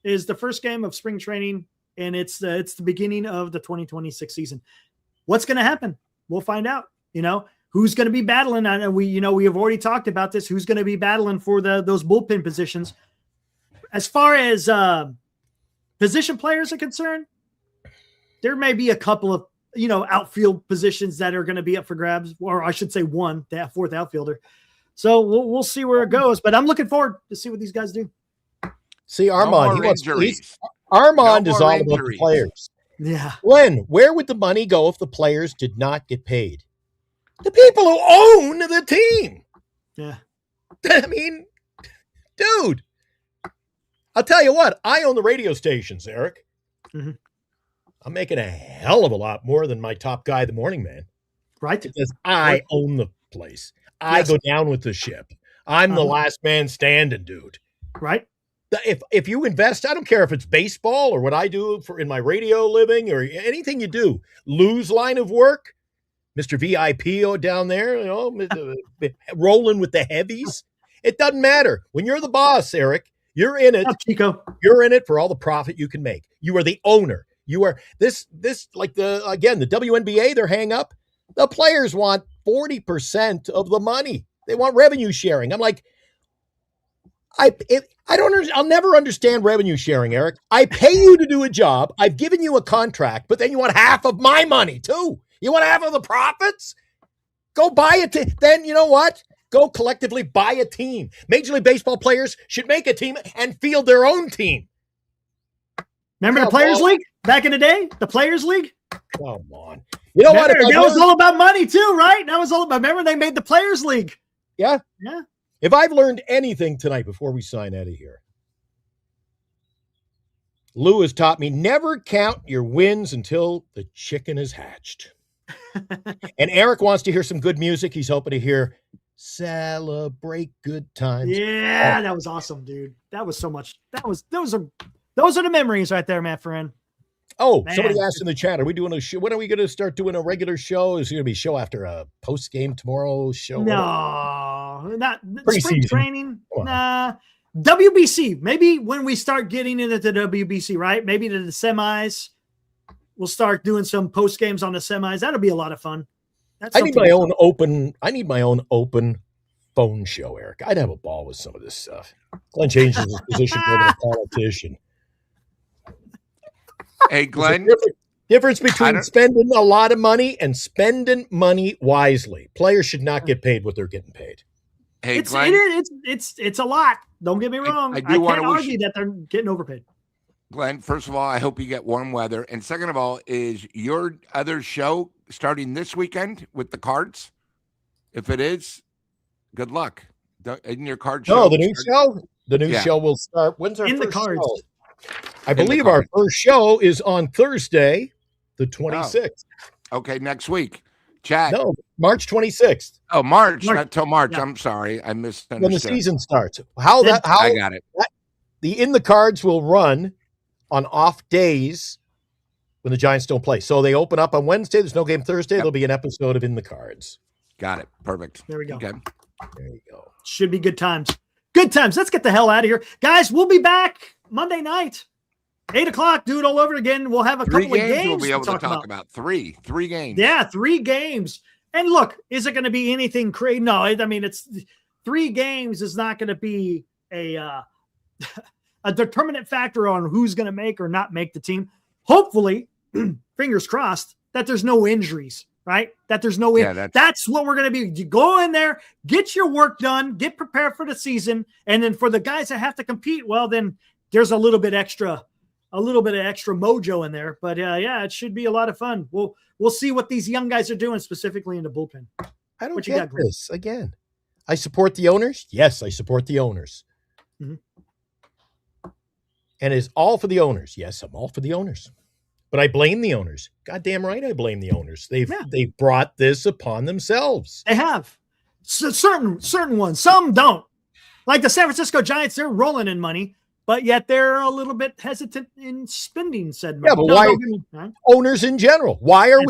is the first game of spring training, and it's the beginning of the 2026 season. What's going to happen? We'll find out. Who's going to be battling? And we have already talked about this. Who's going to be battling for those bullpen positions? As far as position players are concerned, there may be a couple of outfield positions that are going to be up for grabs, or I should say one, that fourth outfielder. So we'll see where it goes, but I'm looking forward to see what these guys do. See, Armand, Armand is all about the players. Yeah. Where would the money go if the players did not get paid? The people who own the team. Yeah. I mean, dude, I'll tell you what, I own the radio stations, Eric. Mm-hmm. I'm making a hell of a lot more than my top guy, the morning man. Right. Because I own the place. I go down with the ship. I'm the last man standing, dude. Right. If you invest, I don't care if it's baseball or what I do in my radio living or anything you do, Lou's line of work, Mr. VIP down there, rolling with the heavies. It doesn't matter. When you're the boss, Eric, you're in it. Chico. You're in it for all the profit you can make. You are the owner. You are this like the WNBA, their hang up. The players want 40% of the money. They want revenue sharing. I'm like, I'll never understand revenue sharing, Eric. I pay you to do a job. I've given you a contract, but then you want half of my money too. You want half of the profits? Go buy it. Then you know what? Go collectively buy a team. Major League Baseball players should make a team and field their own team. Remember the Players League back in the day? The Players League? Come on. You know what? That was all about money too, right? That was all about, remember they made the Players League. Yeah. Yeah. If I've learned anything tonight before we sign out of here, Lou has taught me never count your wins until the chicken is hatched. And Eric wants to hear some good music. He's hoping to hear Celebrate Good Times. Yeah, that was awesome, dude. That was so much. Those are the memories right there, my friend. Oh, man. Somebody asked in the chat, are we doing a show? When are we going to start doing a regular show? Is it going to be a show after a post-game tomorrow show? No, not spring training. Nah. WBC. Maybe when we start getting into the WBC, right? Maybe to the semis. We'll start doing some post games on the semis. That'll be a lot of fun. I need my own open phone show, Eric. I'd have a ball with some of this stuff. Glenn changes his position to a politician. Hey, Glenn. Difference between spending a lot of money and spending money wisely. Players should not get paid what they're getting paid. Hey, Glenn. It's a lot. Don't get me wrong. I can't argue that they're getting overpaid. Glenn, first of all, I hope you get warm weather. And second of all, is your other show starting this weekend with the cards? If it is, good luck. Isn't your card show? No, the new show? The new show will start. When's our in first the cards? show? I believe our first show is on Thursday, the 26th. Okay, next week. Chat. No, March 26th. Oh, March, not till March. Yeah. I'm sorry. I misunderstood. When the season starts. I got it. The In the Cards will run on off days when the Giants don't play. So they open up on Wednesday. There's no game Thursday. There'll be an episode of In the Cards. Got it. Perfect. There we go. Okay. There you go. Should be good times. Good times. Let's get the hell out of here. Guys, we'll be back Monday night. 8 o'clock, do it all over again. We'll have a couple of games we'll be able to talk about. Three games. Yeah, 3 games. And look, is it going to be anything crazy? No, I mean, it's 3 games is not going to be a determinant factor on who's going to make or not make the team. Hopefully, fingers crossed, that there's no injuries, right? That there's no that's what we're going to be. You go in there, get your work done, get prepared for the season, and then for the guys that have to compete, well, then there's a little bit of extra mojo in there. But yeah, it should be a lot of fun. We'll see what these young guys are doing specifically in the bullpen. I don't get this again. I support the owners. Yes, I support the owners. Mm-hmm. And it's all for the owners. Yes, I'm all for the owners. But I blame the owners. Goddamn right, I blame the owners. They've brought this upon themselves. They have. So certain ones. Some don't. Like the San Francisco Giants, they're rolling in money, but yet they're a little bit hesitant in spending said money. Yeah, but why owners in general? Why are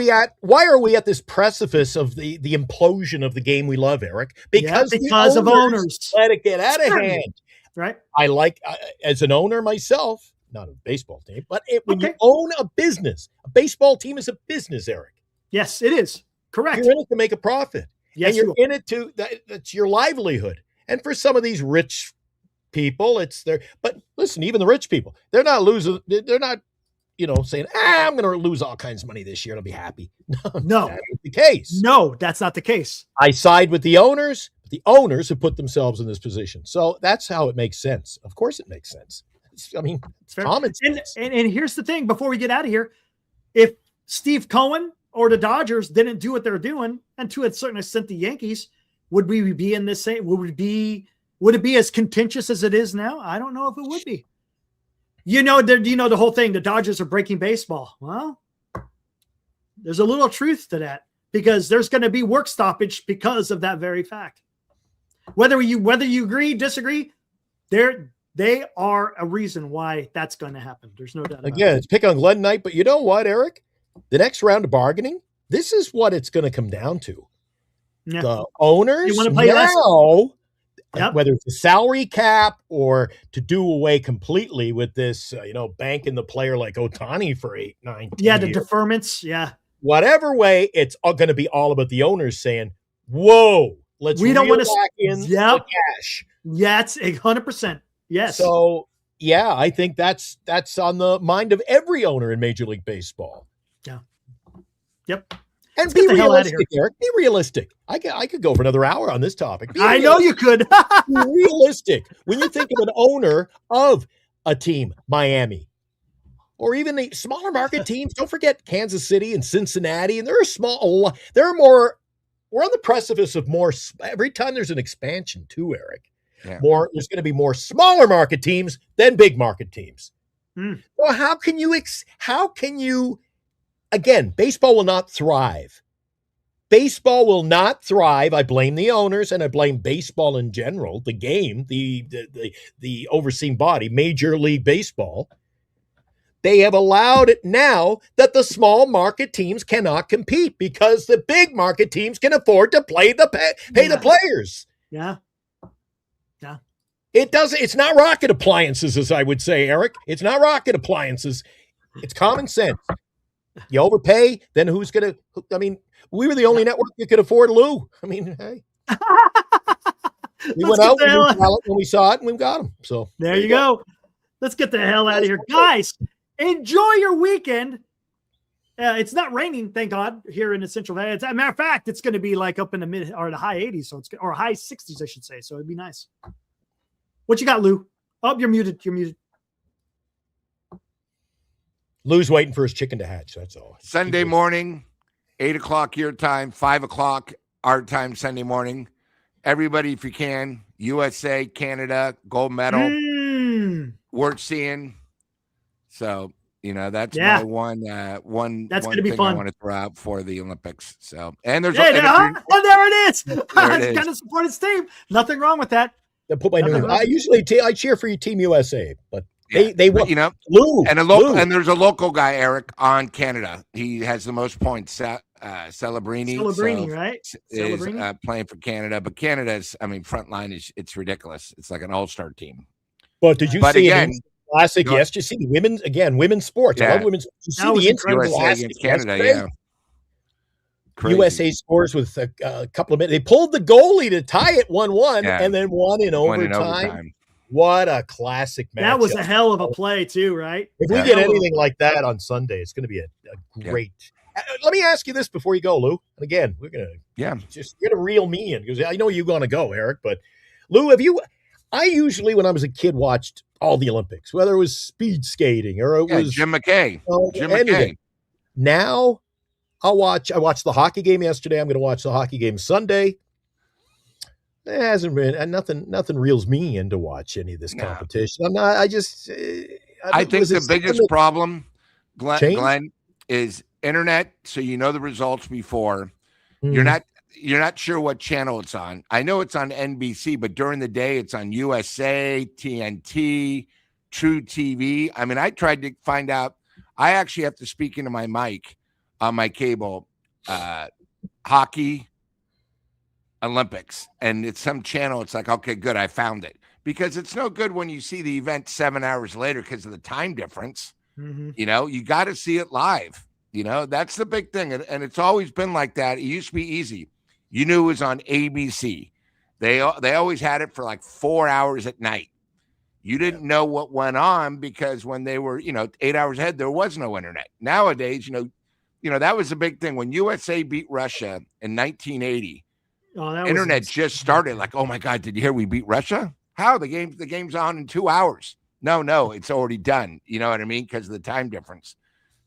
we at this precipice of the implosion of the game we love, Eric? Because of owners. Let it get out of hand. Right. I like, as an owner myself, not a baseball team, but when you own a business, a baseball team is a business, Eric. Yes, it is. Correct. You're in it to make a profit. Yes, and you're in it that's your livelihood. And for some of these rich people, but listen, even the rich people, they're not losing. They're not, saying, I'm going to lose all kinds of money this year. I'll be happy. No, that ain't the case. No, that's not the case. I side with the owners. The owners have put themselves in this position. So that's how it makes sense. Of course it makes sense. It's common sense. And here's the thing, before we get out of here, if Steve Cohen or the Dodgers didn't do what they're doing, and to a certain extent the Yankees, would we be in this same, would it be as contentious as it is now? I don't know if it would be. The whole thing, the Dodgers are breaking baseball. Well, there's a little truth to that, because there's going to be work stoppage because of that very fact. Whether you agree, disagree, they are a reason why that's going to happen. There's no doubt about it. Again, it's pick on Glenn Knight, but you know what, Eric? The next round of bargaining, this is what it's going to come down to. Yeah. The owners now, whether it's a salary cap or to do away completely with this, banking the player like Ohtani for 8, 9, 10 years. The deferments. Yeah. Whatever way, it's going to be all about the owners saying, whoa, we don't want to back in the cash. Yeah, it's 100%. Yes. So, yeah, I think that's on the mind of every owner in Major League Baseball. Yeah. Yep. And be realistic, Eric. Be realistic. I could go for another hour on this topic. I know you could. Be realistic. When you think of an owner of a team, Miami, or even the smaller market teams, don't forget Kansas City and Cincinnati, and we're on the precipice of more. Every time there's an expansion too, Eric. Yeah. There's going to be more smaller market teams than big market teams. So how can you? Again, baseball will not thrive. Baseball will not thrive. I blame the owners, and I blame baseball in general. The game, the overseeing body, Major League Baseball. They have allowed it now that the small market teams cannot compete because the big market teams can afford to pay the players. Yeah. It's not rocket appliances, as I would say, Eric. It's not rocket appliances. It's common sense. You overpay, then who's going to, we were the only network that could afford Lou. Hey. We went out when we saw it and we got him. So there you go. Let's get the hell out of here. Guys, enjoy your weekend. It's not raining, thank God, here in the Central Valley. As a matter of fact, it's going to be like up in the mid or the high 80s, or high 60s, I should say. So it'd be nice. What you got, Lou? Oh, you're muted. Lou's waiting for his chicken to hatch. That's all. Sunday morning, 8 o'clock your time, 5 o'clock our time Sunday morning. Everybody, if you can, USA, Canada, gold medal. Worth seeing. So, that's Yeah. my one That's one gonna be thing fun. I want to throw out for the Olympics. So, and there's Hey, and if you're- oh, there it is. There it It's is. kind of support its team. Nothing wrong with that. I put my Nothing nerve. wrong. I usually I cheer for your Team USA, but Yeah, they but, won. Lou, Lou. and there's a local guy, Eric, on Canada. He has the most points. Celebrini, Celebrini, right? is Celebrini. playing for Canada, but Canada's, front line it's ridiculous. It's like an all-star team. But did you But see again, it in Classic? go- Yes, you see the women's sports. I Yeah. love women's. Did you That was see the incredible. USA Classic against Canada, yesterday? yeah. Crazy. USA scores with a couple of minutes. They pulled the goalie to tie it 1-1 Yeah. and then won in Won in overtime. What a classic match. That was a hell of a play too, right? If we Yeah. get anything like that on Sunday, it's going to be a great. Let me ask you this before you go, Lou. And again, we're going to reel me in because I know you're going to go, Eric. But Lou, I usually, when I was a kid, watched all the Olympics, whether it was speed skating or it was Jim McKay. Jim anything. McKay. Now I watched the hockey game yesterday. I'm going to watch the hockey game Sunday. There hasn't been nothing reels me in to watch any of this No. competition. I'm not. I just. I think the biggest problem, Change? Glenn, is internet. So you know the results before. Mhm. You're not sure what channel it's on. I know it's on NBC, but during the day it's on USA, TNT, True TV. I tried to find out. I actually have to speak into my mic on my cable. Hockey, Olympics, and it's some channel. It's like, okay, good, I found it, because it's no good when you see the event 7 hours later because of the time difference. Mm-hmm. You got to see it live. That's the big thing, and it's always been like that. It used to be easy. You knew it was on ABC. They always had it for like 4 hours at night. You didn't know what went on because when they were 8 hours ahead, there was no internet. Nowadays, that was the big thing when USA beat Russia in 1980. Oh, that was Internet just started like, oh my God, did you hear we beat Russia? How? The game's on in 2 hours. No, it's already done. You know what I mean? Because of the time difference.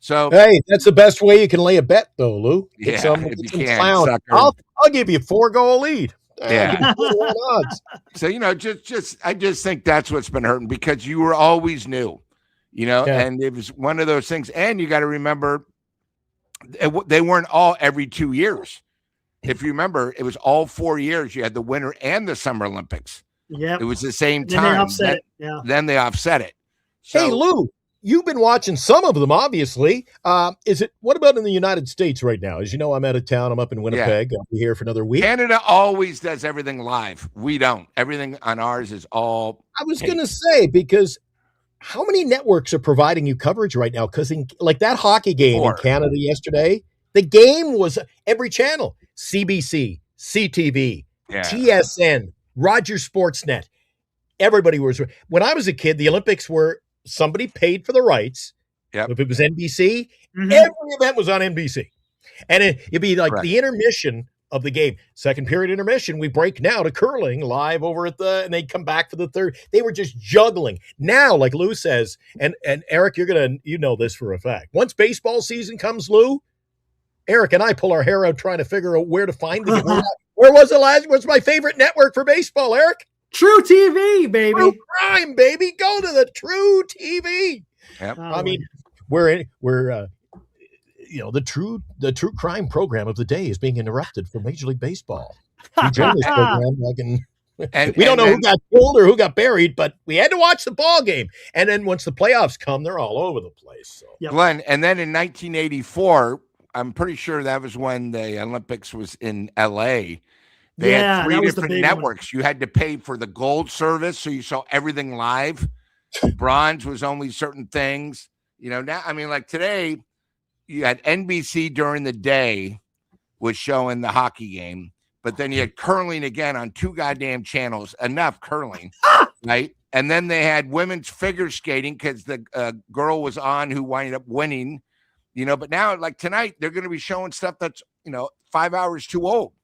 So Hey, that's the best way you can lay a bet, though, Lou. Yeah, Get some if you some can, clown. sucker. I'll give you a 4-goal lead. Yeah. I'll give you 4-1 odds. So, I just think that's what's been hurting because you were always new, and it was one of those things. And you got to remember, they weren't all every 2 years. If you remember, it was all 4 years. You had the Winter and the Summer Olympics. Yeah. It was the same Then they time. offset it. Yeah. Then they offset it. Hey, Lou, you've been watching some of them, obviously. What about in the United States right now? As you know, I'm out of town. I'm up in Winnipeg. I'll be here for another week. Canada always does everything live. We don't. Everything on ours is all. I was going to say, because how many networks are providing you coverage right now? Because like that hockey game 4. in Canada yesterday, the game was every channel. CBC, CTV, TSN, Rogers Sportsnet. Everybody was. When I was a kid, the Olympics were somebody paid for the rights. Yep. If it was NBC, Mhm. every event was on NBC. And it'd be like Correct. the intermission of the game. Second period intermission, we break now to curling live over at and they'd come back for the third. They were just juggling. Now, like Lou says, and Eric, you know this for a fact. Once baseball season comes, Lou, Eric and I pull our hair out trying to figure out where to find the game. Where was the last? What's my favorite network for baseball, Eric? True TV, baby. True Crime, baby. Go to the True TV. Yep. Oh, I mean, we're the true crime program of the day is being interrupted for Major League Baseball. We joined this program we don't know who got killed or who got buried, but we had to watch the ball game. And then once the playoffs come, they're all over the place. So. Yep. Glenn, and then in 1984, I'm pretty sure that was when the Olympics was in LA. They had 3 that was the different big networks. You had to pay for the gold service, so you saw everything live. Bronze was only certain things. Now, like today, you had NBC during the day was showing the hockey game, but then you had curling again on 2 goddamn channels. Enough curling, right? And then they had women's figure skating because the girl was on who wound up winning. But now, like tonight, they're going to be showing stuff that's 5 hours too old.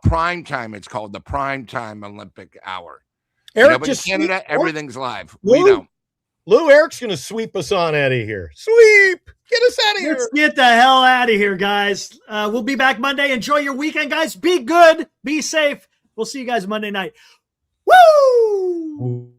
Prime time. It's called the prime time Olympic hour. Eric, but just in Canada, sweep, everything's live. Lou? We don't. Lou, Eric's going to sweep us on out of here. Sweep! Get us out of here. Let's get the hell out of here, guys. We'll be back Monday. Enjoy your weekend, guys. Be good. Be safe. We'll see you guys Monday night. Woo!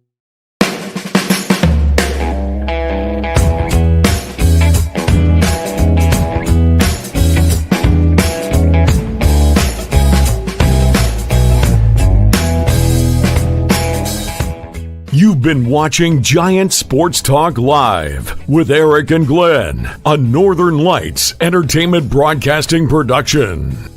been watching Giant Sports Talk Live with Eric and Glenn, a Northern Lights Entertainment Broadcasting production.